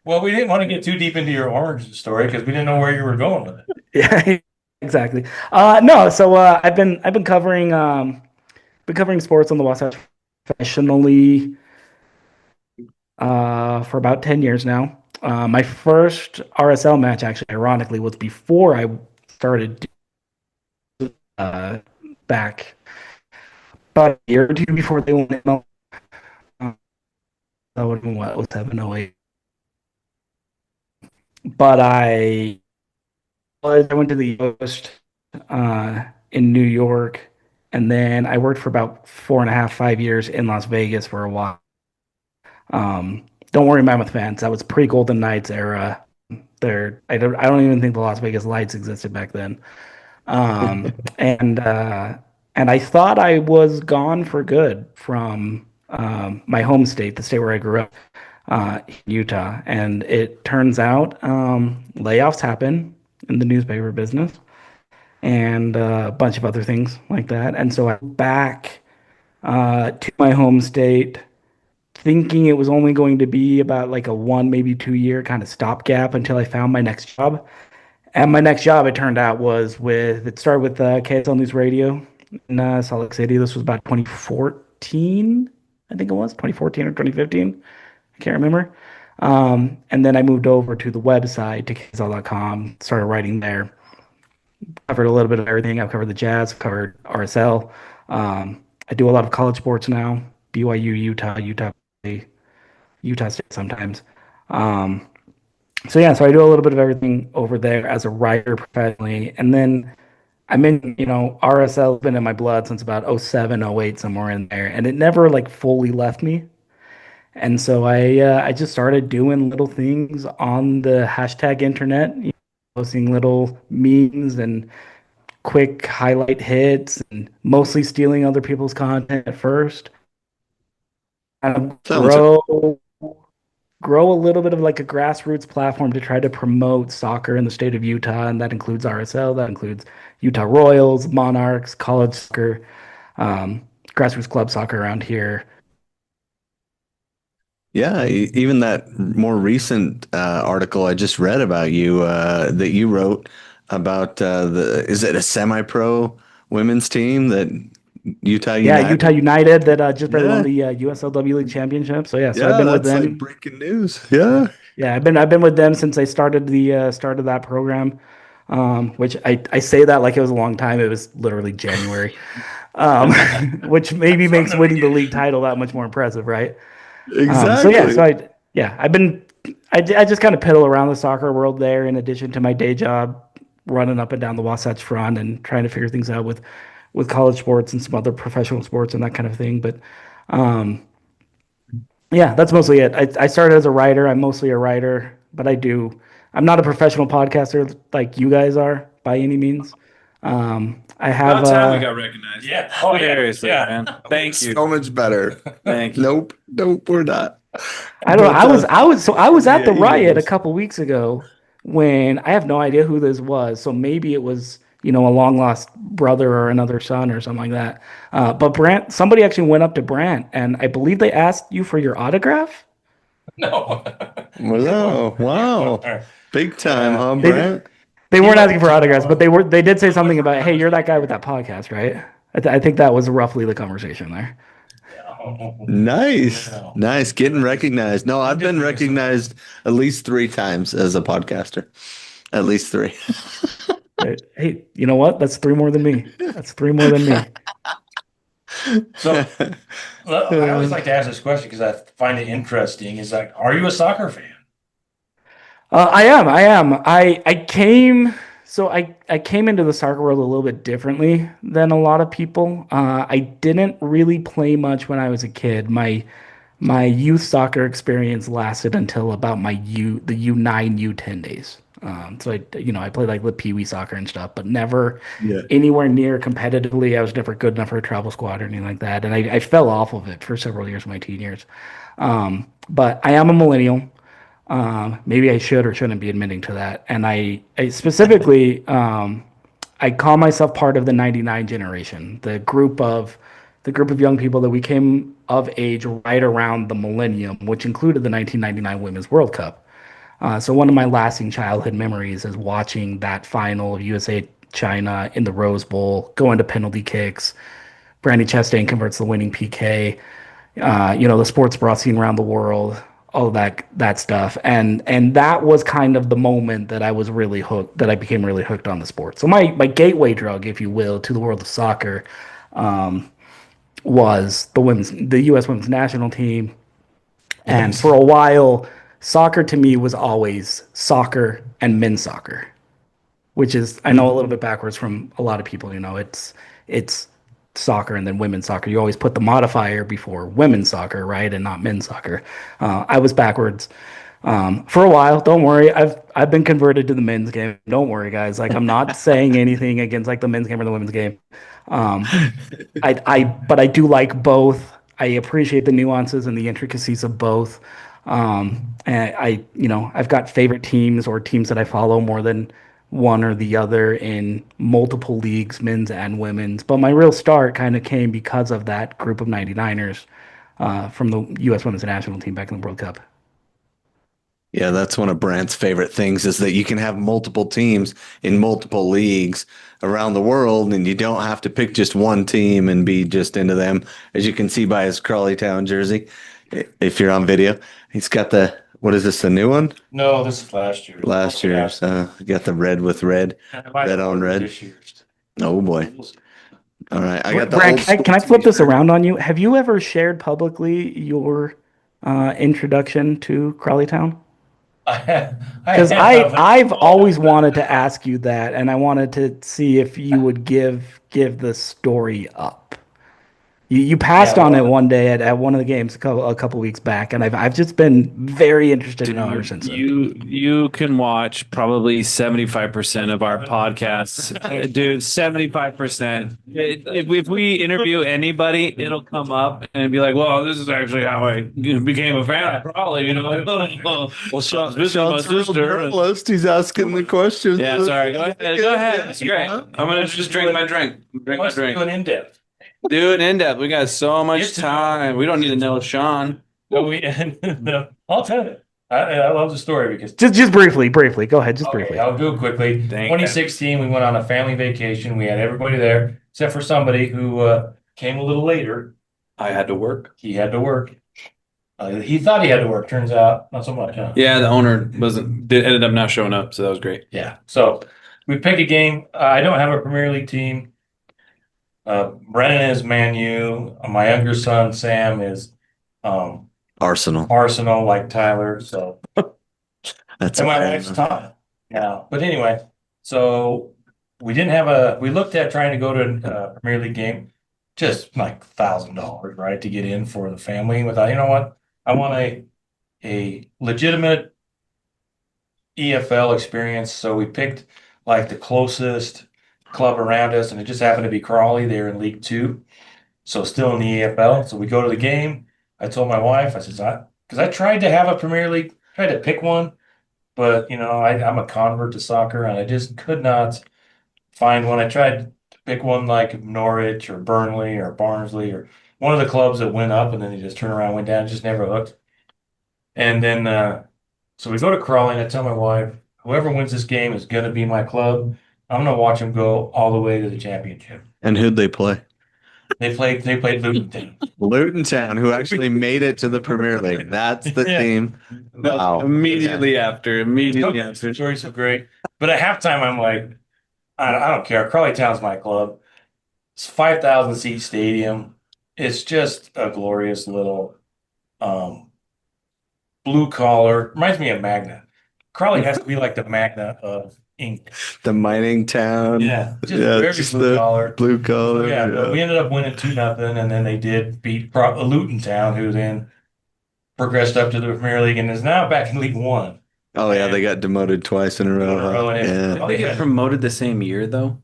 Well, we didn't want to get too deep into your orange story because we didn't know where you were going with it. yeah, exactly. No, so I've been covering sports on the Wasatch professionally for about 10 years now. My first RSL match, actually, ironically, was before I started back about a year or two before they went in. That would have been what, 07, 08. But I went to the Coast in New York, and then I worked for about 4.5, 5 years in Las Vegas for a while. Don't worry, Mammoth fans, that was pre-Golden Knights era. I don't even think the Las Vegas Lights existed back then. And I thought I was gone for good from my home state, the state where I grew up, Utah. And it turns out layoffs happen in the newspaper business and a bunch of other things like that. And so I went back to my home state, thinking it was only going to be about like a 1, maybe 2 year kind of stopgap until I found my next job. And my next job, it turned out, it started with KSL News Radio in Salt Lake City. This was about 2014, I think it was 2014 or 2015. I can't remember. And then I moved over to the website, to KSL.com, started writing there. Covered a little bit of everything. I've covered the Jazz, I've covered RSL. I do a lot of college sports now, BYU, Utah State sometimes. So I do a little bit of everything over there as a writer professionally. And then RSL has been in my blood since about 07, 08, somewhere in there. And it never like fully left me. And so I just started doing little things on the hashtag internet, posting little memes and quick highlight hits and mostly stealing other people's content at first. Kind of Sounds grow a little bit of like a grassroots platform to try to promote soccer in the state of Utah, and that includes RSL, that includes Utah Royals, Monarchs, college soccer, grassroots club soccer around here. Yeah, even that more recent article I just read about you that you wrote about is it a semi-pro women's team that Utah United? Yeah, Utah United that just barely won Yeah. the USLW League Championship. So so Yeah, I've been with that's like them. breaking news. Yeah. Yeah, I've been with them since I started that program. Which I say that like it was a long time. It was literally January, which maybe makes winning the league title that much more impressive, right? Exactly. I just kind of piddle around the soccer world there in addition to my day job, running up and down the Wasatch Front and trying to figure things out with college sports and some other professional sports and that kind of thing. But that's mostly it. I started as a writer. I'm mostly a writer, but I'm not a professional podcaster like you guys are by any means. I have About time we got recognized. Yeah. Oh, yeah. Seriously, Yeah. man. Thank you. So much better. Thank you. Nope, we're not. I don't know. I was at the Yeah, riot a emails. couple weeks ago when I have no idea who this was. So maybe it was, a long lost brother or another son or something like that. But somebody actually went up to Brant and I believe they asked you for your autograph. No. Wow. Big time, huh, They Brent? they weren't asking for autographs, but they did say something about, hey, you're that guy with that podcast, right? I think that was roughly the conversation there. Nice. No. Nice. Getting recognized. No, I've been recognized at least 3 times as a podcaster. At least 3. Hey, you know what? That's 3 more than me. That's 3 more than me. So I always like to ask this question because I find it interesting. Is like, are you a soccer fan? I am. I am. I came so I came into the soccer world a little bit differently than a lot of people. I didn't really play much when I was a kid. My youth soccer experience lasted until about the U9 U10 days. So I played like the Pee Wee soccer and stuff, but never Yeah. anywhere near competitively. I was never good enough for a travel squad or anything like that, and I fell off of it for several years of my teen years. But I am a millennial. Maybe I should or shouldn't be admitting to that. And I specifically, I call myself part of the '99 generation, the group of young people that we came of age right around the millennium, which included the 1999 Women's World Cup. So one of my lasting childhood memories is watching that final of USA China in the Rose Bowl, going to penalty kicks. Brandy Chastain converts the winning PK. The sports bra scene around the world, all of that stuff, and that was kind of the moment that I was really hooked, that I became really hooked on the sport. So my gateway drug, if you will, to the world of soccer, um, was the U.S. women's national team, and Yes. for a while, soccer to me was always soccer and men's soccer, which is, I know, a little bit backwards from a lot of people. It's soccer and then women's soccer. You always put the modifier before women's soccer, right, and not men's soccer. I was backwards for a while. Don't worry, I've been converted to the men's game. Don't worry, guys. Like, I'm not saying anything against like the men's game or the women's game. Um, but I do like both. I appreciate the nuances and the intricacies of both. And I've got favorite teams or teams that I follow more than one or the other in multiple leagues, men's and women's. But my real start kind of came because of that group of 99ers from the U.S. Women's National Team back in the World Cup. Yeah, that's one of Brant's favorite things is that you can have multiple teams in multiple leagues around the world, and you don't have to pick just one team and be just into them. As you can see by his Crawley Town jersey, if you're on video, he's got what is this, the new one? No, this is last year. Last year's, got the red with red, red on red. This year's. Oh boy. All right, I got the Brad, old can I school flip this t-shirt. around on you? Have you ever shared publicly your introduction to Crawley Town? I Because have. I've always wanted to ask you that, and I wanted to see if you would give the story up. You Yeah, passed on it well, one day at one of the games a couple weeks back, and I've just been very interested to know ever Dude, since then. you can watch probably 75% of our podcasts. Dude, 75%. If we interview anybody, it'll come up and be like, well, this is actually how I became a fan. Probably, well, Sean's visiting my Sean's real sister. journalist. He's asking the questions. Yeah, sorry. Go ahead. Go ahead. It's great. I'm going to just drink my drink. Drink my let's do drink. an in-depth. Dude, in depth. We got so much It's- time. We don't need to know Sean. No, no, I'll tell you. I love the story because Just briefly. Go ahead, just okay, briefly. I'll do it quickly. Thank 2016, we went on a family vacation. We had everybody there except for somebody who came a little later. I had to work. He had to work. He thought he had to work. Turns out, not so much. Huh? Yeah, the owner ended up not showing up, so that was great. Yeah. So we pick a game. I don't have a Premier League team. Brennan is Man U. My younger son Sam is Arsenal. Arsenal, like Tyler. So That's and my okay. wife's Tom. Yeah. But anyway, so we didn't have we looked at trying to go to a Premier League game, just like $1,000, right, to get in for the family. Without, you know what? I want a legitimate EFL experience. So we picked like the closest club around us, and it just happened to be Crawley. They're in League Two, so still in the EFL. So we go to the game. I told my wife, I said, because I tried to have a Premier League, tried to pick one, but I'm a convert to soccer, and I just could not find one. I tried to pick one like Norwich or Burnley or Barnsley or one of the clubs that went up and then they just turned around, went down, just never hooked. And then so we go to Crawley, and I tell my wife, whoever wins this game is going to be my club. I'm going to watch them go all the way to the championship. And who'd they play? They played Luton Town. Luton Town, who actually made it to the Premier League. That's the Yeah. team. Wow. Immediately after. The story's so great. But at halftime, I'm like, I don't care. Crawley Town's my club. It's 5,000 seat stadium. It's just a glorious little um, blue collar. Reminds me of Magna. Crawley has to be like the Magna of ink. The mining town. Yeah, just very blue the collar. blue collar. So yeah, but we ended up winning 2-0, and then they did beat Luton Town, who then progressed up to the Premier League and is now back in League One. Oh yeah, they got demoted twice in a row. And Yeah. They get promoted the same year though.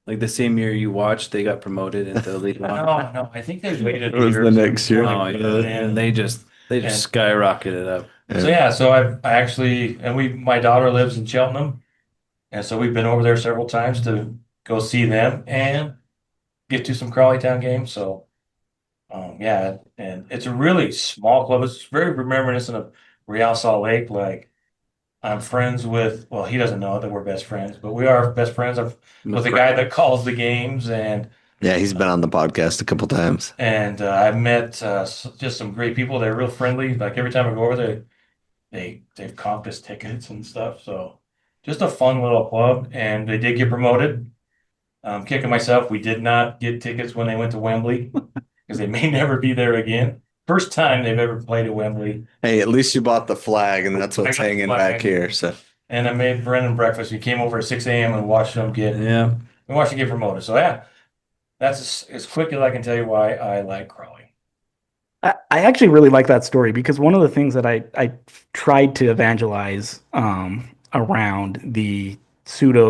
Like the same year you watched, they got promoted into League One. No, I think they waited. It was the next year. Oh yeah, and they just skyrocketed up. So yeah, so I actually, and my daughter lives in Cheltenham, and so we've been over there several times to go see them and get to some Crawley Town games. So yeah, and it's a really small club. It's very reminiscent of Real Salt Lake. Like I'm friends with, well, he doesn't know that we're best friends, but we are best friends with the guy that calls the games, and Yeah, he's been on the podcast a couple times. I've met just some great people. They're real friendly. Like every time I go over there, they've comped us tickets and stuff. So just a fun little club, and they did get promoted. Kicking myself, we did not get tickets when they went to Wembley because they may never be there again. First time they've ever played at Wembley. Hey, at least you bought the flag, and that's what's I got the hanging flag. back here. So And I made Brendan breakfast. We came over at 6 a.m. and watched them get promoted. So yeah, that's as quick as I can tell you why I like Crawley. I actually really like that story because one of the things that I tried to evangelize around the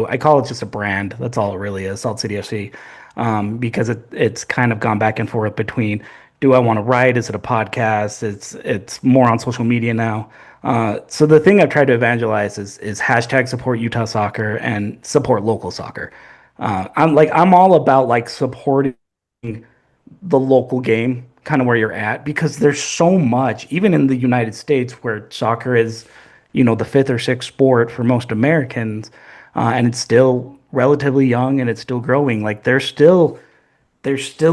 I call it just a brand. That's all it really is, Salt City FC, because it's kind of gone back and forth between, do I want to write? Is it a podcast? It's more on social media now. So the thing I've tried to evangelize is hashtag support Utah soccer and support local soccer. I'm all about like supporting the local game, kind of where you're at, because there's so much, even in the United States, where soccer is, the fifth or sixth sport for most Americans, and it's still relatively young and it's still growing. Like there's still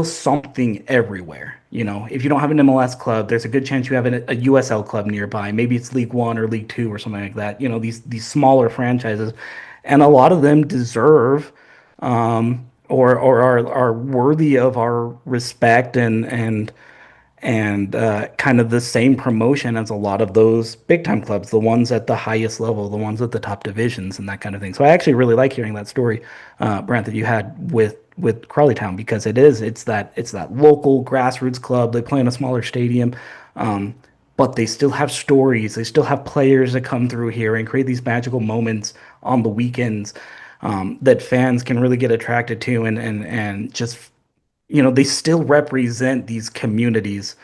something everywhere. If you don't have an MLS club, there's a good chance you have a USL club nearby. Maybe it's League One or League Two or something like that. These smaller franchises, and a lot of them deserve or are worthy of our respect and kind of the same promotion as a lot of those big time clubs, the ones at the highest level, the ones at the top divisions, and that kind of thing. So I actually really like hearing that story, Brent, that you had with Crawley Town, because it's that local grassroots club. They play in a smaller stadium, but they still have stories. They still have players that come through here and create these magical moments on the weekends, that fans can really get attracted to, and just they still represent these communities,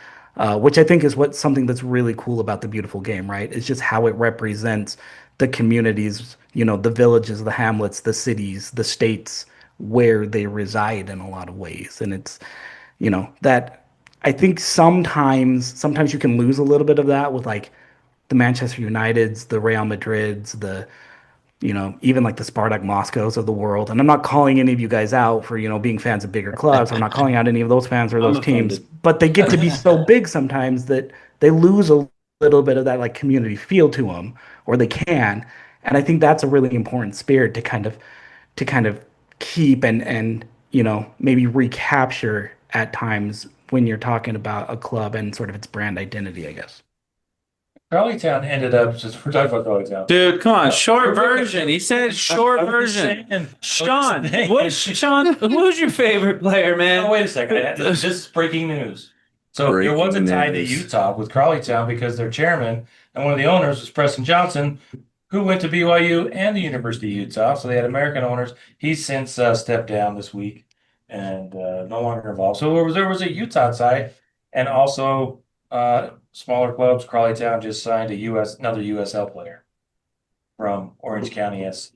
which I think is something that's really cool about the beautiful game, right? It's just how it represents the communities, the villages, the hamlets, the cities, the states where they reside in a lot of ways. And it's, that I think sometimes you can lose a little bit of that with like the Manchester Uniteds, the Real Madrids, even like the Spartak Moscows of the world. And I'm not calling any of you guys out for, being fans of bigger clubs. I'm not calling out any of those fans or those teams, but they get to be so big sometimes that they lose a little bit of that like community feel to them, or they can. And I think that's a really important spirit to kind of keep and maybe recapture at times when you're talking about a club and sort of its brand identity, I guess. Crawley Town ended up, since we're talking about Crawley Town. Dude, come on, short version. He said short I'm just version. saying. Sean, who's your favorite player, man? Oh, wait a second. This is breaking news. So there was a tie to Utah with Crawley Town because their chairman and one of the owners was Preston Johnson, who went to BYU and the University of Utah. So they had American owners. He's since stepped down this week and no longer involved. So there was a Utah tie, and also smaller clubs. Crawley Town just signed another USL player from Orange County SC.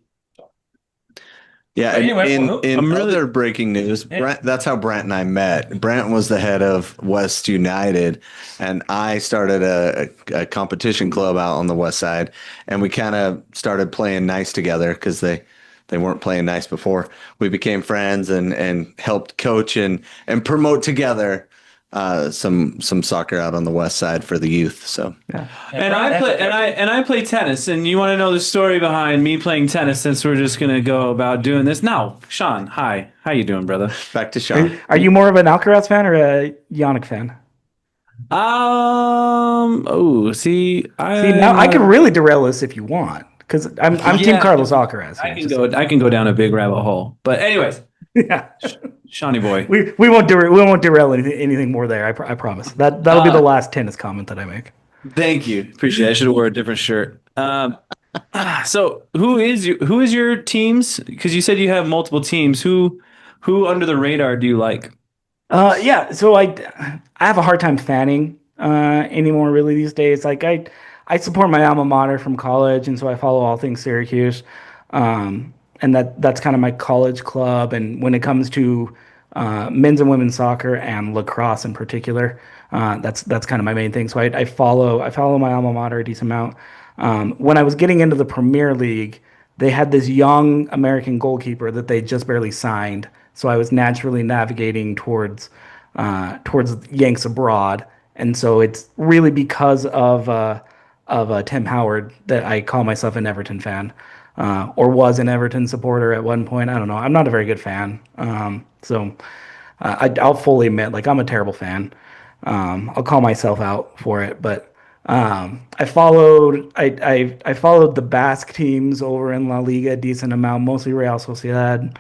yeah, But anyway, in other breaking news, Brent, that's how Brent and I met. Brent was the head of West United, and I started a competition club out on the west side, and we kind of started playing nice together because they weren't playing nice before. We became friends and helped coach and promote together. some soccer out on the west side for the youth. So Yeah. I play tennis, and you want to know the story behind me playing tennis since we're just gonna go about doing this. Now, Sean, hi. How you doing, brother? back to Sean. Are you more of an Alcaraz fan or a Yannick fan? See, See, now I could really derail this if you want, because I'm Team Yeah, Carlos Alcaraz I here. can go. I can go down a big rabbit hole. But anyways, Yeah. Shawnee boy. We won't derail anything more there. I promise. That'll be the last tennis comment that I make. Thank you. Appreciate it. I should have worn a different shirt. So who is your teams? Because you said you have multiple teams. Who under the radar do you like? Yeah. So I have a hard time fanning anymore really these days. Like I support my alma mater from college, and so I follow all things Syracuse. And that's kind of my college club. And when it comes to men's and women's soccer and lacrosse in particular, that's kind of my main thing. So I follow my alma mater a decent amount. When I was getting into the Premier League, they had this young American goalkeeper that they just barely signed. So I was naturally navigating towards Yanks abroad, and so it's really because of Tim Howard that I call myself an Everton fan, or was an Everton supporter at one point. I don't know. I'm not a very good fan, I'll fully admit, like I'm a terrible fan. I'll call myself out for it, but I followed the Basque teams over in La Liga a decent amount, mostly Real Sociedad.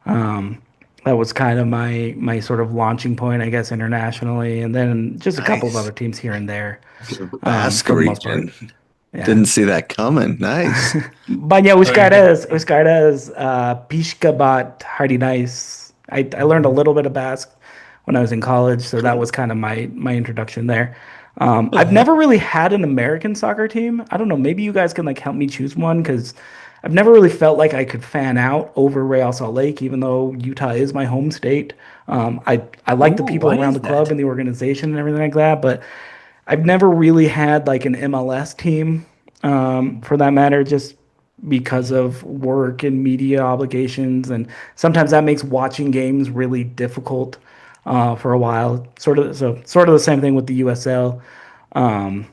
Um, that was kind of my sort of launching point, I guess, internationally, and then just a couple of Nice. other teams here and there. Basque For the most part, region. yeah. Didn't see that coming. Nice. Banya Euskarez, Pishkabat, Hardy Nice. I learned a little bit of Basque when I was in college, so that was kind of my introduction there. I've never really had an American soccer team. I don't know. Maybe you guys can like help me choose one because I've never really felt like I could fan out over Real Salt Lake, even though Utah is my home state. I like the Ooh, people why around is the club that? and the organization and everything like that, but I've never really had like an MLS team, for that matter, just because of work and media obligations, and sometimes that makes watching games really difficult for a while. Sort of the same thing with the USL, um,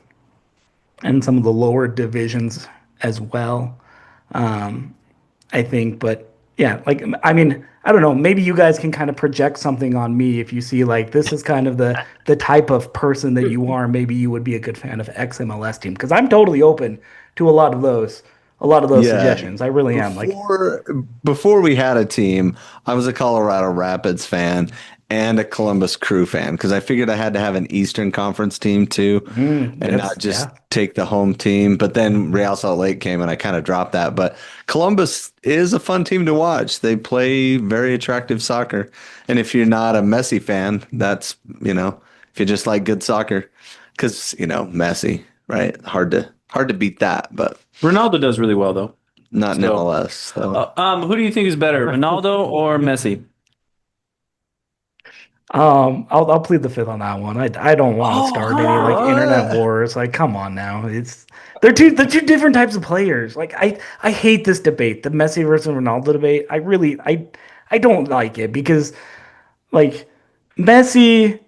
and some of the lower divisions as well. Um, I think, but yeah, like I mean, I don't know. Maybe you guys can kind of project something on me if you see like this is kind of the type of person that you are. Maybe you would be a good fan of XMLS team because I'm totally open to a lot of those Yeah. suggestions. I really am. Like, Before before we had a team, I was a Colorado Rapids fan and a Columbus Crew fan because I figured I had to have an Eastern Conference team too and that's not just yeah. take the home team. But then Real Salt Lake came and I kind of dropped that. But Columbus is a fun team to watch. They play very attractive soccer. And if you're not a Messi fan, that's, if you just like good soccer, because, Messi, right? Hard to beat that, but Ronaldo does really well though. not in So, MLS. So. who do you think is better, Ronaldo or Messi? I'll plead the fifth on that one. I don't want to Oh, start any like internet wars. Like, come on now. They're two different types of players. Like, I hate this debate, the Messi versus Ronaldo debate. I don't like it because like Messi.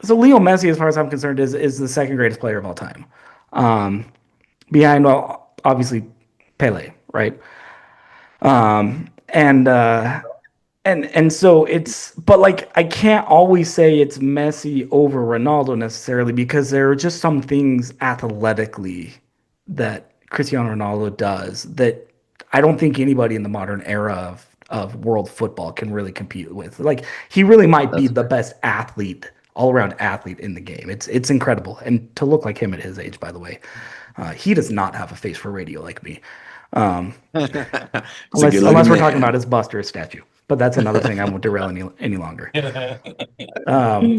So Leo Messi, as far as I'm concerned, is the second greatest player of all time, um, behind well, obviously Pele, right? And so but like I can't always say it's Messi over Ronaldo necessarily because there are just some things athletically that Cristiano Ronaldo does that I don't think anybody in the modern era of world football can really compete with. Like he really might be That's the best athlete, all around athlete in the game. It's incredible, and to look like him at his age, by the way, he does not have a face for radio like me. Um, He's a unless good unless looking we're talking about man. his bust or his statue. But that's another thing I won't derail any longer. Um,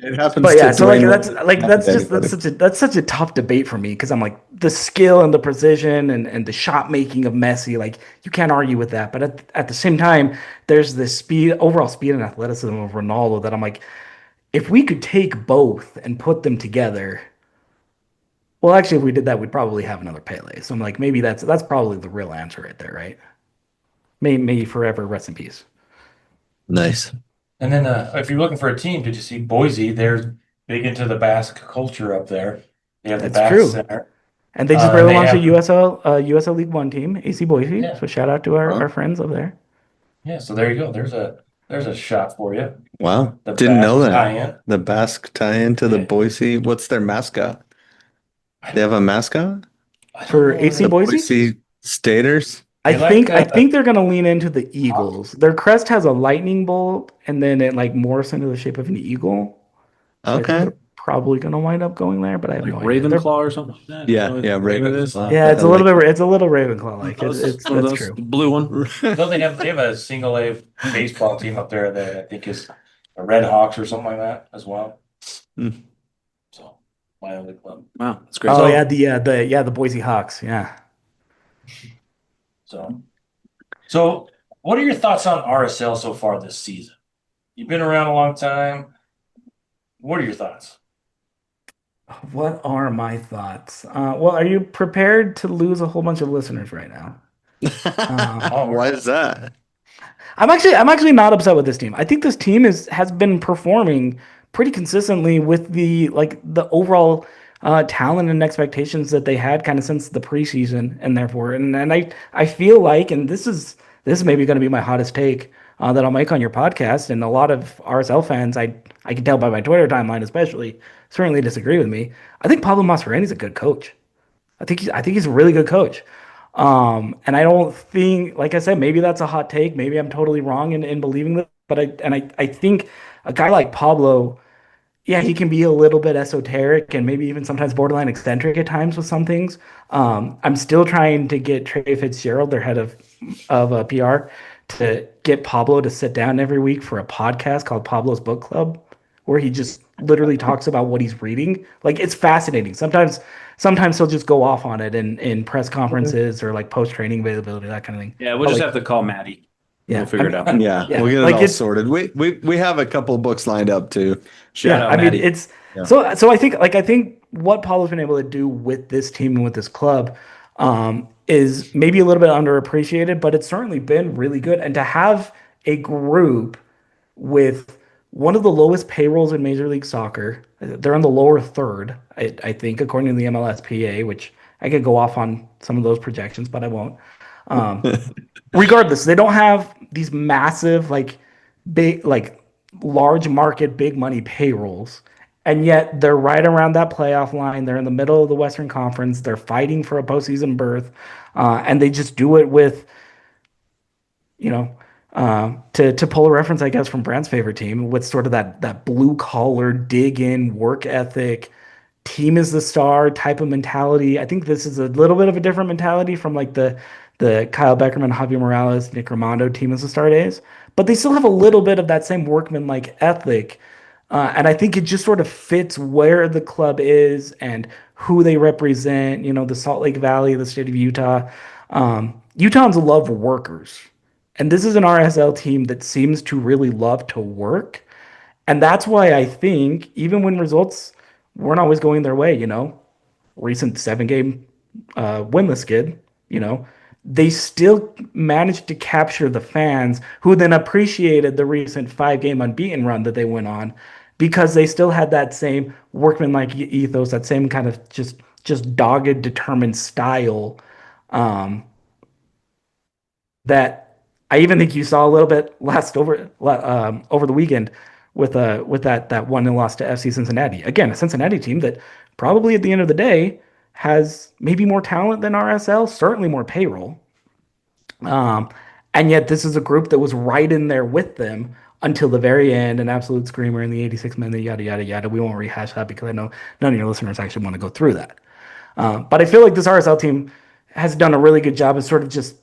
It happens but to yeah, so like Dwayne that's Wade. like Happens that's to just anybody. that's such a tough debate for me because I'm like the skill and the precision and the shot making of Messi, like you can't argue with that. But at the same time, there's this overall speed and athleticism of Ronaldo that I'm like, if we could take both and put them together, well, actually, if we did that, we'd probably have another Pele. So I'm like, maybe that's probably the real answer right there, right? May forever rest in peace. Nice. And then if you're looking for a team, did you see Boise? They're big into the Basque culture up there. They have the That's Basque true. Center. And they just And barely they launched a have USL League One team, AC Boise. yeah, So shout out to Huh? our friends over there. yeah. So there you go. There's a shot for you. Wow. The Didn't know Basque that. tie-in. The Basque tie into the Yeah. Boise. What's their mascot? They have a mascot? I don't For know. AC The Boise, Boise Staters? They like I think they're gonna lean into the hockey. Eagles. Their crest has a lightning bolt, and then it like morphs into the shape of an eagle. So I think Okay. they're probably gonna wind up going there, but I have Like no idea. They're Ravenclaw or something like that. Yeah, yeah, Ravenclaw. yeah, it's I a little like bit it's a little Ravenclaw like. It's One of that's those true. blue one. No, they have a single A baseball team up there that I think is the Red Hawks or something like that as well. Hmm. So my only club. Wow, that's great. Oh So- yeah, the Boise Hawks. Yeah. So what are your thoughts on RSL so far this season? You've been around a long time. What are your thoughts? What are my thoughts? Well, are you prepared to lose a whole bunch of listeners right now? Why is that? I'm actually not upset with this team. I think this team has been performing pretty consistently with the overall talent and expectations that they had kind of since the preseason, and therefore and I feel like, and this is maybe going to be my hottest take that I'll make on your podcast, and a lot of RSL fans I can tell by my Twitter timeline especially certainly disagree with me. I think Pablo Mascherini's a good coach. I think he's a really good coach. And I don't think, like I said, maybe that's a hot take. Maybe I'm totally wrong in believing that. But I think a guy like Pablo, yeah, he can be a little bit esoteric and maybe even sometimes borderline eccentric at times with some things. I'm still trying to get Trey Fitzgerald, their head of PR, to get Pablo to sit down every week for a podcast called Pablo's Book Club, where he just literally talks about what he's reading. Like it's fascinating. Sometimes he'll just go off on it in press conferences or like post training availability, that kind of thing. Yeah, we'll But just like, have to call Maddie. yeah, We'll figure it out. Yeah, Yeah, we'll get it like all it's- sorted. We have a couple of books lined up too. Shout out I mean, Maddie. it's Yeah. so I think what Paulo's been able to do with this team and with this club is maybe a little bit underappreciated, but it's certainly been really good. And to have a group with one of the lowest payrolls in Major League Soccer, they're in the lower third, I think, according to the MLSPA, which I could go off on some of those projections, but I won't. Regardless, they don't have these massive, big, large market, big money payrolls. And yet they're right around that playoff line. They're in the middle of the Western Conference. They're fighting for a postseason berth. And they just do it with, to pull a reference, I guess, from Brand's favorite team, with sort of that blue collar, dig in, work ethic, team is the star type of mentality. I think this is a little bit of a different mentality from like the Kyle Beckerman, Javier Morales, Nick Romando team is the star days, but they still have a little bit of that same workman like ethic. And I think it just sort of fits where the club is and who they represent, the Salt Lake Valley, the state of Utah. Utahns love workers. And this is an RSL team that seems to really love to work. And that's why I think even when results weren't always going their way, recent 7-game winless skid, they still managed to capture the fans who then appreciated the recent 5-game unbeaten run that they went on because they still had that same workmanlike ethos, that same kind of just dogged, determined style that I even think you saw a little bit over the weekend with that 1-0 loss to FC Cincinnati. Again, a Cincinnati team that probably at the end of the day has maybe more talent than RSL, certainly more payroll. And yet this is a group that was right in there with them until the very end, an absolute screamer in the 86th minute, yada, yada, yada. We won't rehash that because I know none of your listeners actually want to go through that. But I feel like this RSL team has done a really good job of sort of just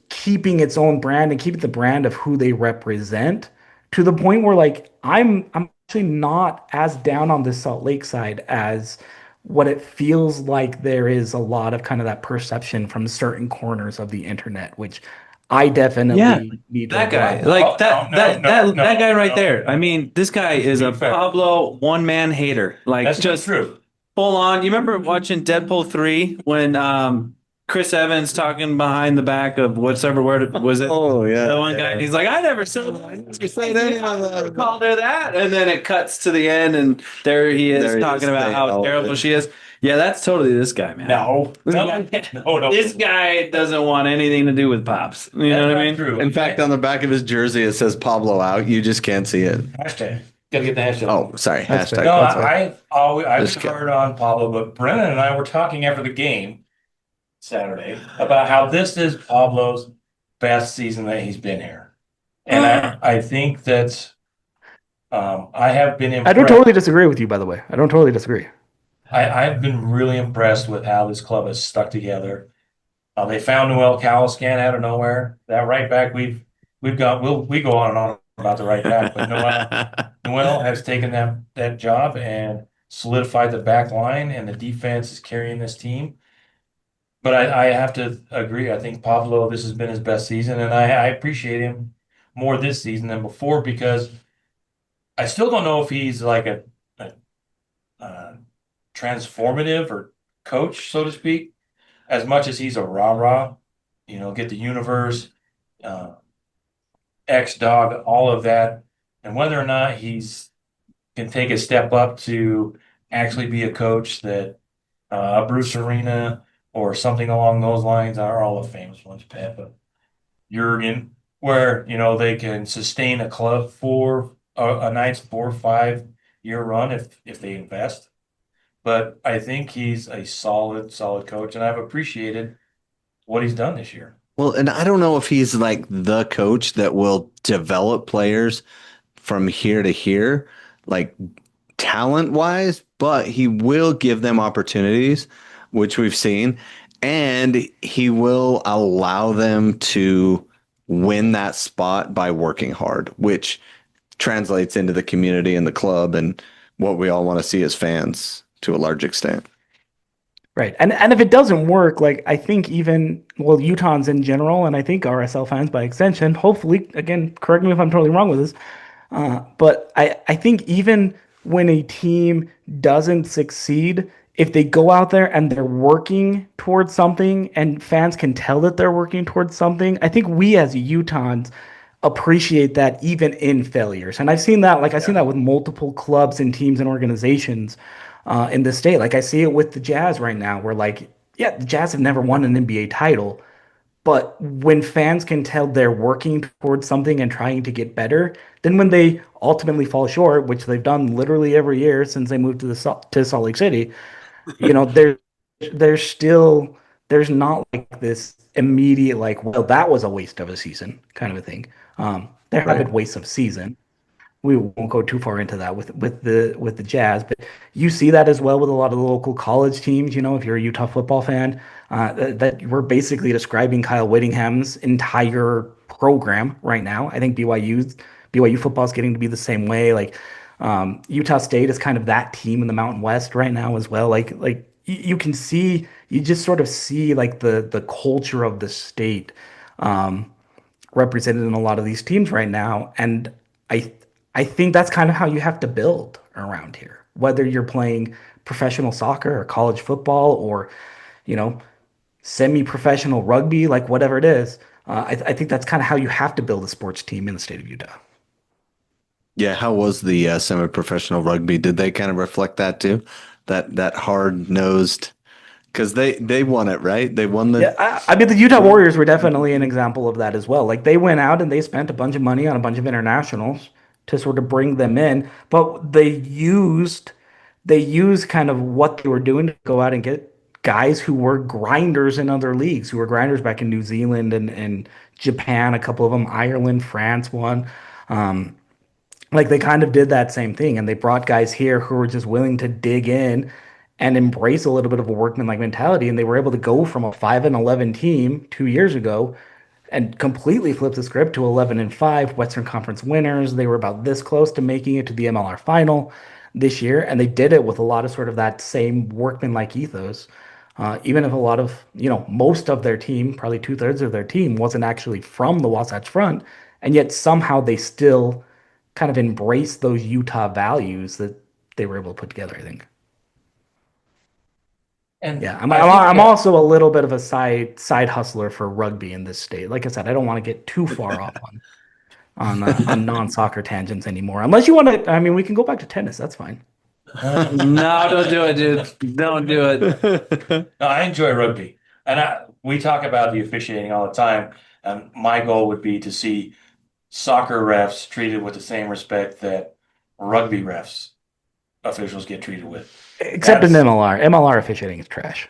keeping its own brand and keeping the brand of who they represent to the point where like I'm actually not as down on this Salt Lake side as what it feels like there is a lot of kind of that perception from certain corners of the internet, which I definitely need to That guy, avoid. like that guy right no. there. I mean, this guy is a Fair. Pablo one-man hater. Like That's just true. full on. You remember watching Deadpool 3 when Chris Evans talking behind the back of whatever word was it? Oh yeah. The one guy, he's like, I never said called her that, and then it cuts to the end, and there he is There he talking is about saying how all of terrible it. she is. Yeah, that's totally this guy, man. No, no, no. This guy doesn't want anything to do with Pops. You know what I mean? True. In fact, on the back of his jersey it says Pablo out. You just can't see it. Hashtag. Gotta get the hashtag. Oh, sorry. That's Hashtag. fair. No, That's fair. I've Just been kidding. hard on Pablo, but Brennan and I were talking after the game Saturday about how this is Pablo's best season that he's been here. And I think that I have been I don't impressed. totally disagree with you, by the way. I don't totally disagree. I've been really impressed with how this club has stuck together. They found Noel Caliscan out of nowhere. That right back we go on and on about the right back, but Noel has taken that job and solidified the back line, and the defense is carrying this team. But I have to agree. I think Pablo, this has been his best season, and I appreciate him more this season than before because I still don't know if he's like a transformative or coach, so to speak, as much as he's a rah-rah, get the universe, uh, X-Dog, all of that, and whether or not he's can take a step up to actually be a coach that Bruce Arena or something along those lines are all the famous ones, Pat, but Jurgen, where they can sustain a club for a nice 4 or 5 year run if they invest. But I think he's a solid coach, and I've appreciated what he's done this year. Well, and I don't know if he's like the coach that will develop players from here to here, like talent wise, but he will give them opportunities, which we've seen, and he will allow them to win that spot by working hard, which translates into the community and the club and what we all want to see as fans to a large extent. Right. And if it doesn't work, like I think even Utahns in general, and I think RSL fans by extension, hopefully, again, correct me if I'm totally wrong with this, but I think even when a team doesn't succeed, if they go out there and they're working towards something and fans can tell that they're working towards something, I think we as Utahns appreciate that even in failures. And I've seen that, like I've seen that with multiple clubs and teams and organizations in the state. Like I see it with the Jazz right now, where like, yeah, the Jazz have never won an NBA title, but when fans can tell they're working towards something and trying to get better, then when they ultimately fall short, which they've done literally every year since they moved to Salt Lake City, there's still there's not like this immediate like, well, that was a waste of a season kind of a thing. There have been wastes of season. We won't go too far into that with the Jazz, but you see that as well with a lot of the local college teams. If you're a Utah football fan, that we're basically describing Kyle Whittingham's entire program right now. I think BYU football is getting to be the same way. Like Utah State is kind of that team in the Mountain West right now as well. Like you can see, you just sort of see like the culture of the state represented in a lot of these teams right now, and I I think that's kind of how you have to build around here, whether you're playing professional soccer or college football or, you know, semi-professional rugby, like whatever it is. I think that's kind of how you have to build a sports team in the state of Utah. Yeah, how was the semi-professional rugby? Did they kind of reflect that too? That hard-nosed, because they won it, right? They won the. Yeah, I mean, the Utah Warriors were definitely an example of that as well. Like they went out and they spent a bunch of money on a bunch of internationals to sort of bring them in, but they used kind of what they were doing to go out and get guys who were grinders in other leagues, who were grinders back in New Zealand and Japan, a couple of them, Ireland, France, one. Like they kind of did that same thing, and they brought guys here who were just willing to dig in and embrace a little bit of a workmanlike mentality, and they were able to go from a 5-11 team 2 years ago and completely flip the script to 11-5 Western Conference winners. They were about this close to making it to the MLR final this year, and they did it with a lot of sort of that same workmanlike ethos. Even if a lot of, most of their team, probably 2/3 of their team, wasn't actually from the Wasatch Front, and yet somehow they still kind of embrace those Utah values that they were able to put together, I think. And Yeah, I think I'm also a little bit of a side hustler for rugby in this state. Like I said, I don't want to get too far off on non-soccer tangents anymore. Unless you want to, I mean, we can go back to tennis. That's fine. No, don't do it, dude. Don't do it. No, I enjoy rugby, and we talk about the officiating all the time. And my goal would be to see soccer refs treated with the same respect that rugby refs officials get treated with. Except in That's- MLR. MLR officiating is trash.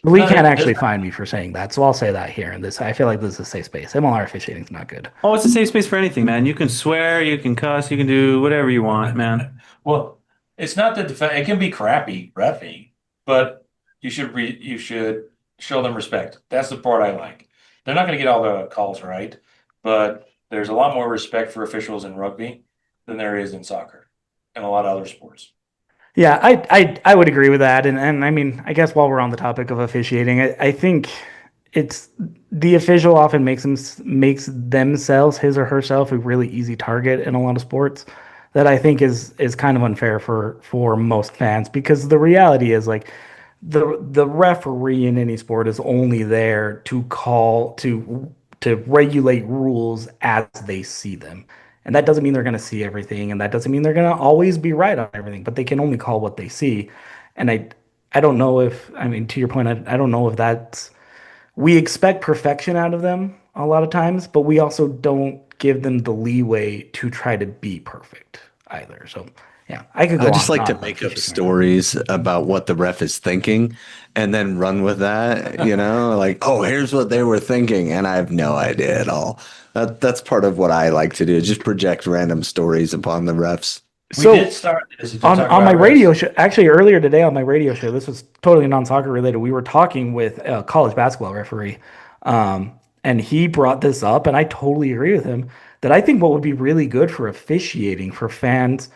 We No, can't it actually doesn't- find me for saying that, so I'll say that here. And this, I feel like this is a safe space. MLR officiating is not good. Oh, it's a safe space for anything, man. You can swear, you can cuss, you can do whatever you want, man. Well, it's not that it can be crappy reffing, but you should show them respect. That's the part I like. They're not going to get all the calls right, but there's a lot more respect for officials in rugby than there is in soccer and a lot of other sports. Yeah, I would agree with that. And I mean, I guess while we're on the topic of officiating, I think it's the official often makes themselves, his or herself, a really easy target in a lot of sports that I think is kind of unfair for most fans, because the reality is like the referee in any sport is only there to regulate rules as they see them. And that doesn't mean they're going to see everything, and that doesn't mean they're going to always be right on everything, but they can only call what they see. And I don't know if, I mean, to your point, I don't know if that's, we expect perfection out of them a lot of times, but we also don't give them the leeway to try to be perfect either. So yeah, I could go I just on like and to on make about up officiating. stories about what the ref is thinking and then run with that, like, oh, here's what they were thinking, and I have no idea at all. That's part of what I like to do, just project random stories upon the refs. So We did start this to on talk my about radio refs. show, actually earlier today on my radio show, this was totally non-soccer related. We were talking with a college basketball referee, and he brought this up, and I totally agree with him that I think what would be really good for officiating for fans,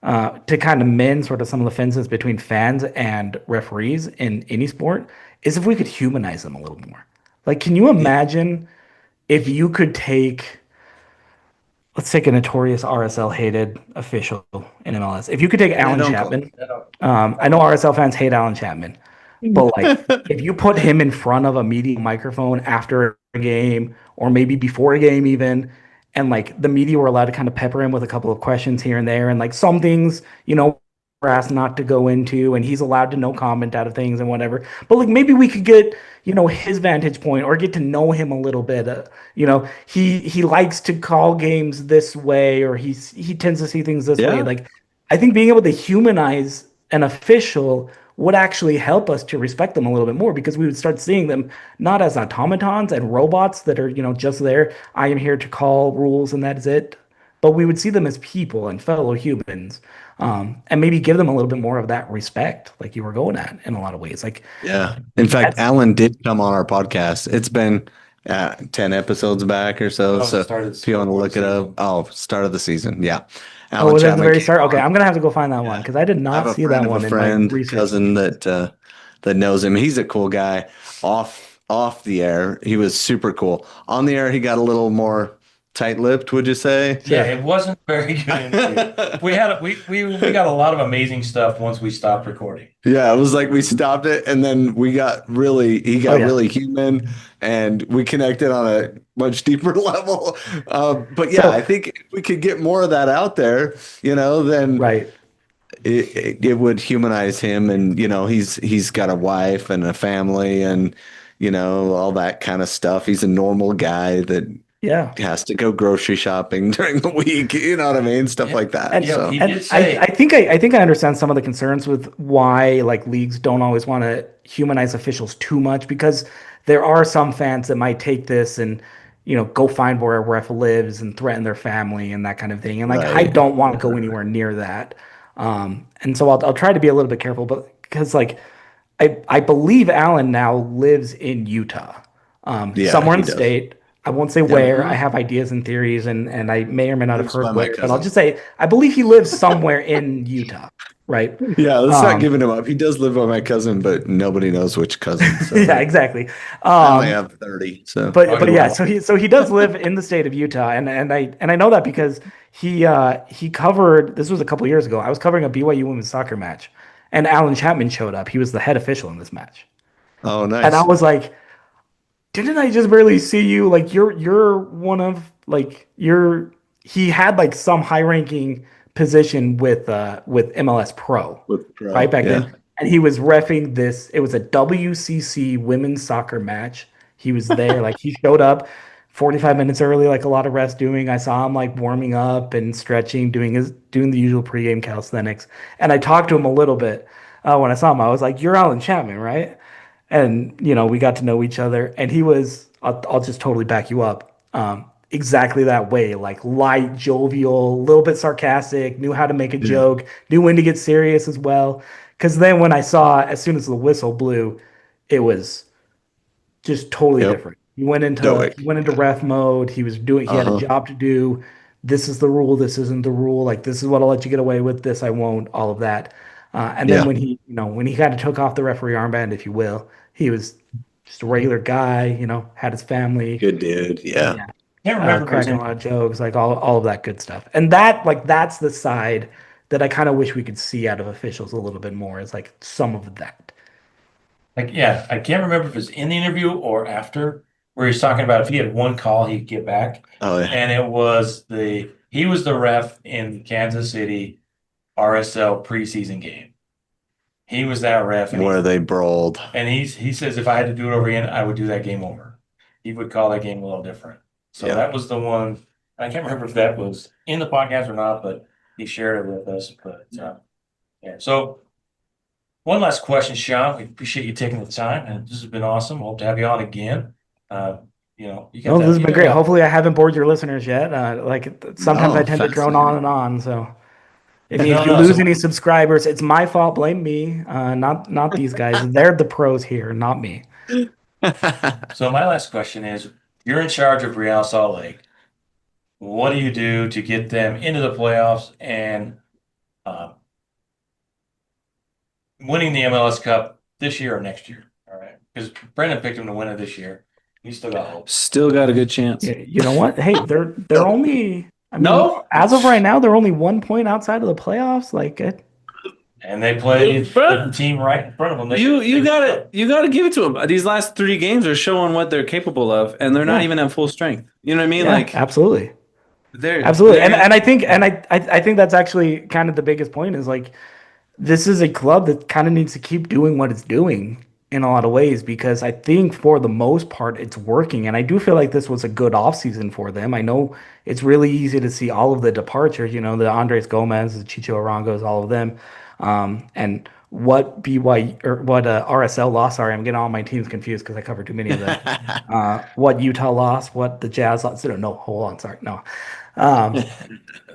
to kind of mend sort of some of the fences between fans and referees in any sport, is if we could humanize them a little more. Like, can you imagine if you could take, let's take a notorious RSL hated official in MLS. If you could take Alan don't call Chapman, I know RSL fans hate Alan Chapman, but like if you put him in front of a media microphone after a game or maybe before a game even, and like the media were allowed to kind of pepper him with a couple of questions here and there, and like some things, we're asked not to go into, and he's allowed to no comment out of things and whatever. But like maybe we could get, his vantage point or get to know him a little bit. He likes to call games this way, or he tends to see things this way. Yeah. Like I think being able to humanize an official would actually help us to respect them a little bit more, because we would start seeing them not as automatons and robots that are, just there. I am here to call rules and that is it. But we would see them as people and fellow humans, and maybe give them a little bit more of that respect, like you were going at in a lot of ways. Like, Yeah. In fact, that's, Alan did come on our podcast. It's been 10 episodes back or so. Oh, So started if you want to look it up, season. start of the season. Yeah. oh, Alan was that the Chapman very came start? Okay, on. I'm gonna have to go find that one because I did I not have a see friend that of one a in my friend, research. cousin that knows him. He's a cool guy. Off the air, he was super cool. On the air, he got a little more tight-lipped, would you say? Yeah, it wasn't very good. We got a lot of amazing stuff once we stopped recording. Yeah, it was like we stopped it, and then he got yeah. really human, and we connected on a much deeper level. But yeah, So- I think if we could get more of that out there, then Right. it would humanize him, and he's got a wife and a family, and all that kind of stuff. He's a normal guy that Yeah. has to go grocery shopping during the week. You know what I mean? Stuff like that. And, So he and did say- I think I understand some of the concerns with why like leagues don't always want to humanize officials too much, because there are some fans that might take this and go find where a ref lives and threaten their family and that kind of thing. And like I Right. don't want to go anywhere near that. And so I'll try to be a little bit careful, but because like I believe Alan now lives in Utah, Yeah, somewhere in he the does. state. I won't say where. I have ideas and theories, and I may or may not have Lives by heard my where, but I'll cousin. just say I believe he lives somewhere in Utah, right? yeah, let's Um, not giving him up. He does live with my cousin, but nobody knows which cousin. So Yeah, exactly. I only have 30. So But yeah, so he does live in the state of Utah, and I know that because he covered, this was a couple years ago. I was covering a BYU women's soccer match, and Alan Chapman showed up. He was the head official in this match. Oh, And I nice. was like, didn't I just barely see you? Like you're one of like you're he had like some high ranking position with MLS Pro, With pro, right back yeah. then. And he was reffing this. It was a WCC women's soccer match. He was there, like he showed up 45 minutes early, like a lot of refs doing. I saw him like warming up and stretching, doing the usual pregame calisthenics. And I talked to him a little bit when I saw him. I was like, "You're Alan Chapman, right?" And we got to know each other, and he was, I'll just totally back you up, exactly that way, like light, jovial, a little bit sarcastic, knew how to make a Yeah. joke, knew when to get serious as well. Because then when I saw, as soon as the whistle blew, it was just totally Yep. different. He went into Stoic. ref mode. He had a Uh-huh. job to do. This is the rule. This isn't the rule. Like, this is what I'll let you get away with. This I won't. All of that. And then Yeah. when he kind of took off the referee armband, if you will, he was just a regular guy. Had his family. Good dude. Yeah. Yeah. Can't remember if it was Cracking a in. lot of jokes, like all of that good stuff. And that's the side that I kind of wish we could see out of officials a little bit more, is like some of that. Like, yeah, I can't remember if it was in the interview or after, where he's talking about if he had one call, he'd get back. Oh, yeah. And he was the ref in the Kansas City RSL preseason game. He was that ref, and Where they brawled. he says if I had to do it over again, I would do that game over. He would call that game a little different. So Yeah. that was the one. I can't remember if that was in the podcast or not, but he shared it with us. But yeah. So one last question, Sean. We appreciate you taking the time, and this has been awesome. Hope to have you on again. You got Oh, that. this has been great. Hopefully, I haven't bored your listeners yet. Sometimes No, I tend to drone fascinating. on and on. So if you, No, if you no, lose so- any subscribers, it's my fault. Blame me, not these guys. They're the pros here, not me. So my last question is: you're in charge of Real Salt Lake. What do you do to get them into the playoffs and uh, winning the MLS Cup this year or next year? All right, because Brendan picked him to win it this year. You still got hope. Still got a good chance. Yeah, you know what? Hey, they're only. I mean, No? as of right now, they're only 1 point outside of the playoffs. Like, And they play the team right in front of them. They You should- gotta give it to them. These last 3 games are showing what they're capable of, and they're not Yeah. even at full strength. You know what I mean? yeah, Like absolutely. they're Absolutely. they're- And I think that's actually kind of the biggest point, is like, this is a club that kind of needs to keep doing what it's doing in a lot of ways, because I think for the most part it's working. And I do feel like this was a good offseason for them. I know it's really easy to see all of the departures, the Andres Gomez, the Chicho Arangos, all of them. And what RSL lost. Sorry, I'm getting all my teams confused because I covered too many of them. What Utah lost, what the Jazz lost. No, hold on, sorry, no.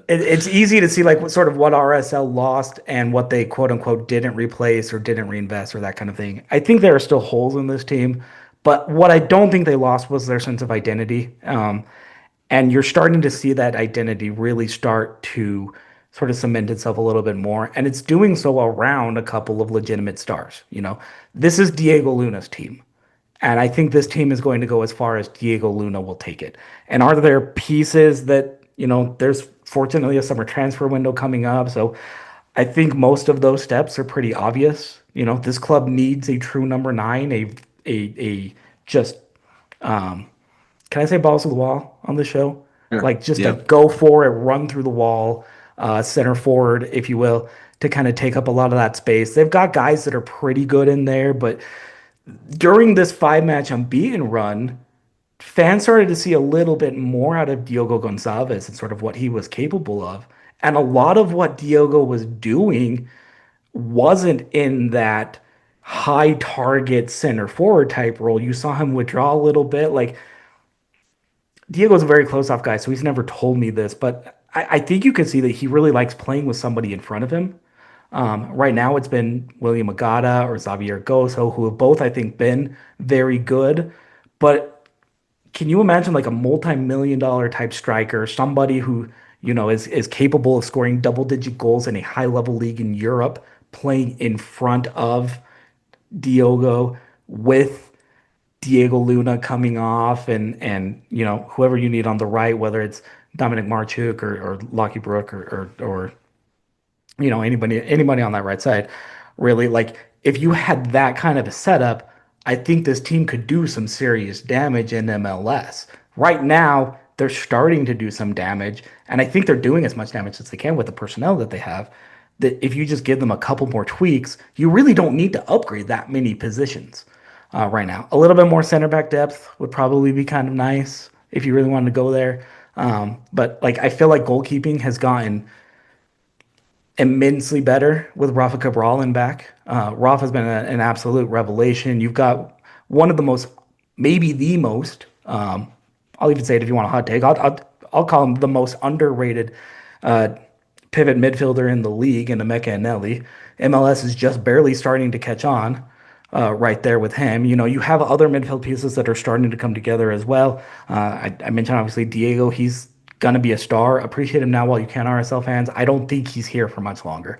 It's easy to see like what RSL lost and what they quote unquote didn't replace or didn't reinvest or that kind of thing. I think there are still holes in this team, but what I don't think they lost was their sense of identity. And you're starting to see that identity really start to sort of cement itself a little bit more. And it's doing so around a couple of legitimate stars. This is Diego Luna's team. And I think this team is going to go as far as Diego Luna will take it. And are there pieces that, there's fortunately a summer transfer window coming up. So I think most of those steps are pretty obvious. This club needs a true number 9, a just, can I say balls to the wall on the show? Sure. Like just a Yep. go for it, run through the wall, center forward, if you will, to kind of take up a lot of that space. They've got guys that are pretty good in there, but during this 5-match unbeaten run, fans started to see a little bit more out of Diogo Gonçalves and sort of what he was capable of. And a lot of what Diogo was doing wasn't in that high target center forward type role. You saw him withdraw a little bit. Like, Diego's a very close off guy, so he's never told me this, but I think you can see that he really likes playing with somebody in front of him. Right now, it's been William Agada or Xavier Gozo, who have both, I think, been very good. But can you imagine like a multi-million-dollar type striker, somebody who is capable of scoring double-digit goals in a high-level league in Europe, playing in front of Diogo with Diego Luna coming off, and whoever you need on the right, whether it's Dominic Marchuk or Lockie Brook or anybody on that right side. really. Like, if you had that kind of a setup, I think this team could do some serious damage in MLS. Right now, they're starting to do some damage, and I think they're doing as much damage as they can with the personnel that they have. That if you just give them a couple more tweaks, you really don't need to upgrade that many positions right now. A little bit more center back depth would probably be kind of nice if you really wanted to go there. But like I feel like goalkeeping has gotten immensely better with Rafa Cabral in back. Rafa's been an absolute revelation. You've got one of the most, maybe the most. I'll even say it if you want a hot take. I'll call him the most underrated uh, pivot midfielder in the league in Emeka and Nelly. MLS is just barely starting to catch on right there with him. You know, you have other midfield pieces that are starting to come together as well. I mentioned obviously Diego. He's gonna be a star. Appreciate him now while you can, RSL fans. I don't think he's here for much longer.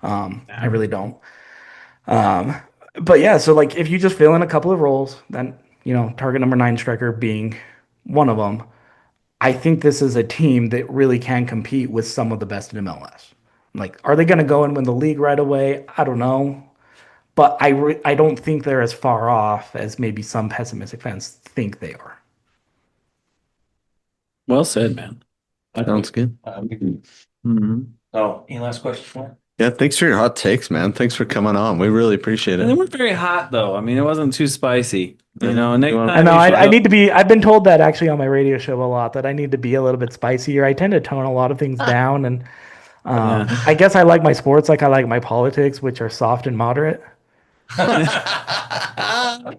I really don't. But yeah, so like if you just fill in a couple of roles, then target number 9 striker being one of them. I think this is a team that really can compete with some of the best in MLS. Like, are they going to go and win the league right away? I don't know, but I don't think they're as far off as maybe some pessimistic fans think they are. Well said, man. Sounds good. Mhm. Oh, any last questions for me? Yeah, thanks for your hot takes, man. Thanks for coming on. We really appreciate And they it. weren't very hot though. I mean, it wasn't too spicy. You know, You next want- time I know you should I go- need to be. I've been told that actually on my radio show a lot that I need to be a little bit spicier. I tend to tone a lot of things down, and I guess I like my sports like I like my politics, which are soft and moderate. I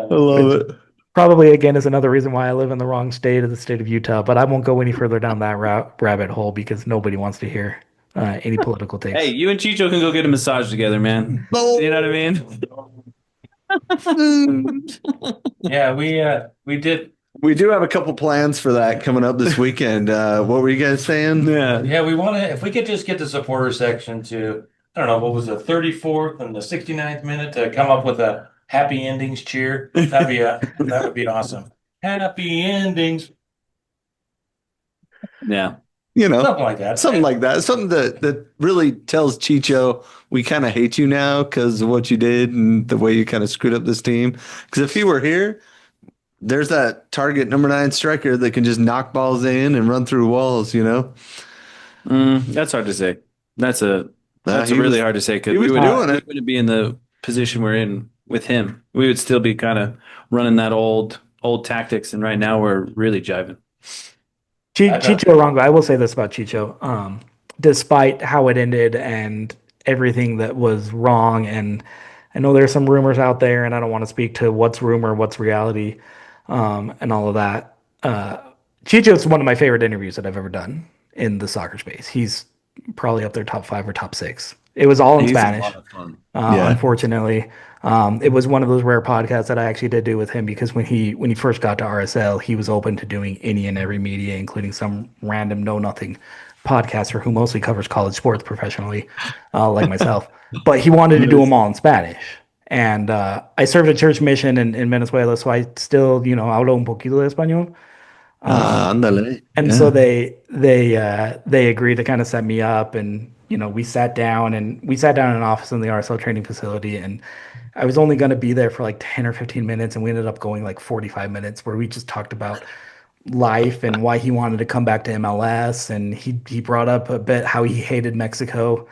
love it. Probably again is another reason why I live in the wrong state of the state of Utah. But I won't go any further down that rabbit hole because nobody wants to hear any political takes. Hey, you and Chicho can go get a massage together, man. You know what I mean? Yeah, we did. We do have a couple plans for that coming up this weekend. What were you guys saying? Yeah. Yeah, we want to. If we could just get the supporter section to, I don't know, what was the 34th and the 69th minute to come up with a happy endings cheer. That would be awesome. Happy endings, Yeah. You know, something like that. something like that. Something that really tells Chicho we kind of hate you now because of what you did and the way you kind of screwed up this team. Because if he were here, there's that target number 9 striker that can just knock balls in and run through walls. You know, That's hard to say. That's he really was- hard to say because he was doing it. we wouldn't be in the position we're in with him. We would still be kind of running that old tactics, and right now we're really jiving. Chicho Arango, I will say this about Chicho. Despite how it ended and everything that was wrong, and I know there's some rumors out there, and I don't want to speak to what's rumor, what's reality, and all of that. Chicho's one of my favorite interviews that I've ever done in the soccer space. He's probably up there top 5 or top 6. It was all in He's a Spanish. lot of fun. Yeah. Unfortunately, it was one of those rare podcasts that I actually did do with him because when he first got to RSL, he was open to doing any and every media, including some random know nothing podcaster who mostly covers college sports professionally, like myself. But he wanted to do them all in Spanish. And I served a church mission in Venezuela, so I still hablo un poquito de español. Ándale. And Yeah. so they agreed to kind of set me up, and we sat down in an office in the RSL training facility, and I was only going to be there for like 10 or 15 minutes, and we ended up going like 45 minutes where we just talked about life and why he wanted to come back to MLS, and he brought up a bit how he hated Mexico.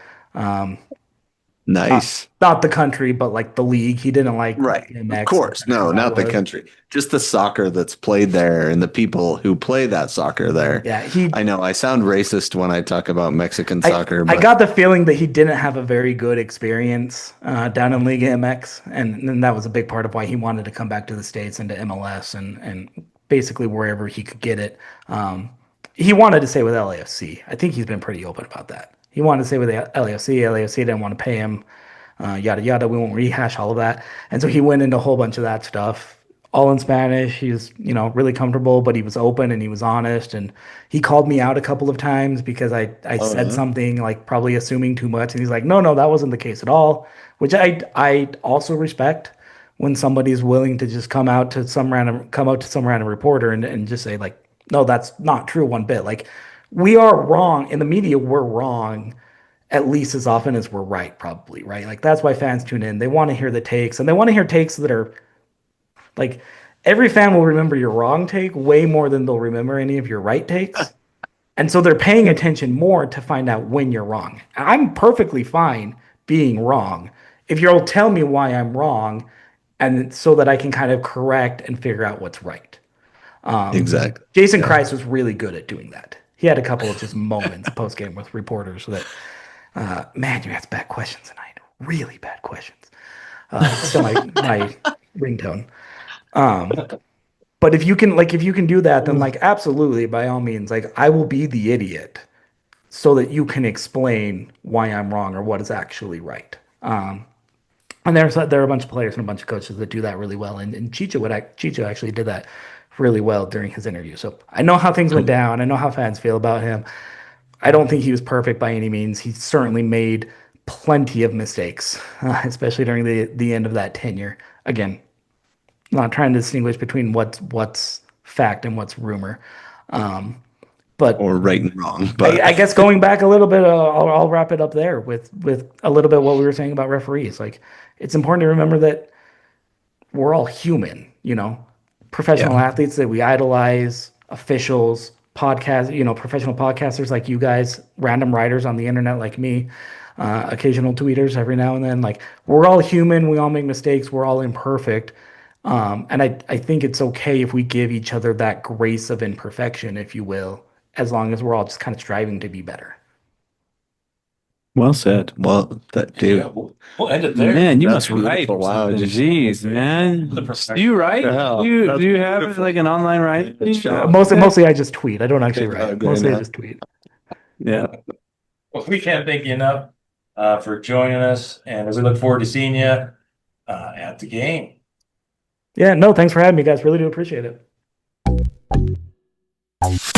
Nice. Not the country, but like the league. He didn't like Right. MX Of course. No, as I not the was. country. Just the soccer that's played there and the people who play that soccer there. Yeah, I know I sound racist when I talk about Mexican I, soccer, I but got the feeling that he didn't have a very good experience down in Liga MX, and that was a big part of why he wanted to come back to the States and to MLS and basically wherever he could get it. He wanted to stay with LAFC. I think he's been pretty open about that. He wanted to stay with the LAFC. LAFC didn't want to pay him, yada yada. We won't rehash all of that. And so he went into a whole bunch of that stuff, all in Spanish. He was, really comfortable, but he was open and he was honest. And he called me out a couple of times because I said something like probably assuming too much. And he's like, no, that wasn't the case at all, which I also respect when somebody's willing to just come out to some random reporter and just say like, no, that's not true one bit. Like we are wrong in the media. We're wrong at least as often as we're right, probably, right? Like that's why fans tune in. They want to hear the takes, and they want to hear takes that are like every fan will remember your wrong take way more than they'll remember any of your right takes. And so they're paying attention more to find out when you're wrong. I'm perfectly fine being wrong if you'll tell me why I'm wrong, and so that I can kind of correct and figure out what's right. Exactly. Jason Kreis was really good at doing that. He had a couple of just moments post game with reporters that, man, you asked bad questions tonight. Really bad questions. Still my ringtone. But if you can do that, then like absolutely, by all means, like I will be the idiot so that you can explain why I'm wrong or what is actually right. And there are a bunch of players and a bunch of coaches that do that really well. And Chicho actually did that really well during his interview. So I know how things went down. I know how fans feel about him. I don't think he was perfect by any means. He certainly made plenty of mistakes, especially during the end of that tenure. Again, not trying to distinguish between what's fact and what's rumor. But Or right and wrong. But I guess going back a little bit, I'll wrap it up there with a little bit what we were saying about referees. Like, it's important to remember that we're all human, professional athletes that we idolize, officials, professional podcasters like you guys, random writers on the internet like me, occasional tweeters every now and then. Like, we're all human. We all make mistakes. We're all imperfect. And I think it's okay if we give each other that grace of imperfection, if you will, as long as we're all just kind of striving to be better. Well said. well, that dude. We'll end it there. Man, you That's must write. beautiful. Wow, Wow, just- jeez, man. Do you write? Yeah, Do you that's have beautiful. like an online writing? Mostly I just tweet. I don't actually Okay, write. okay, Mostly I now. just tweet. Yeah. Well, we can't thank you enough for joining us, and we look forward to seeing you at the game. Yeah, no, thanks for having me, guys. Really do appreciate it.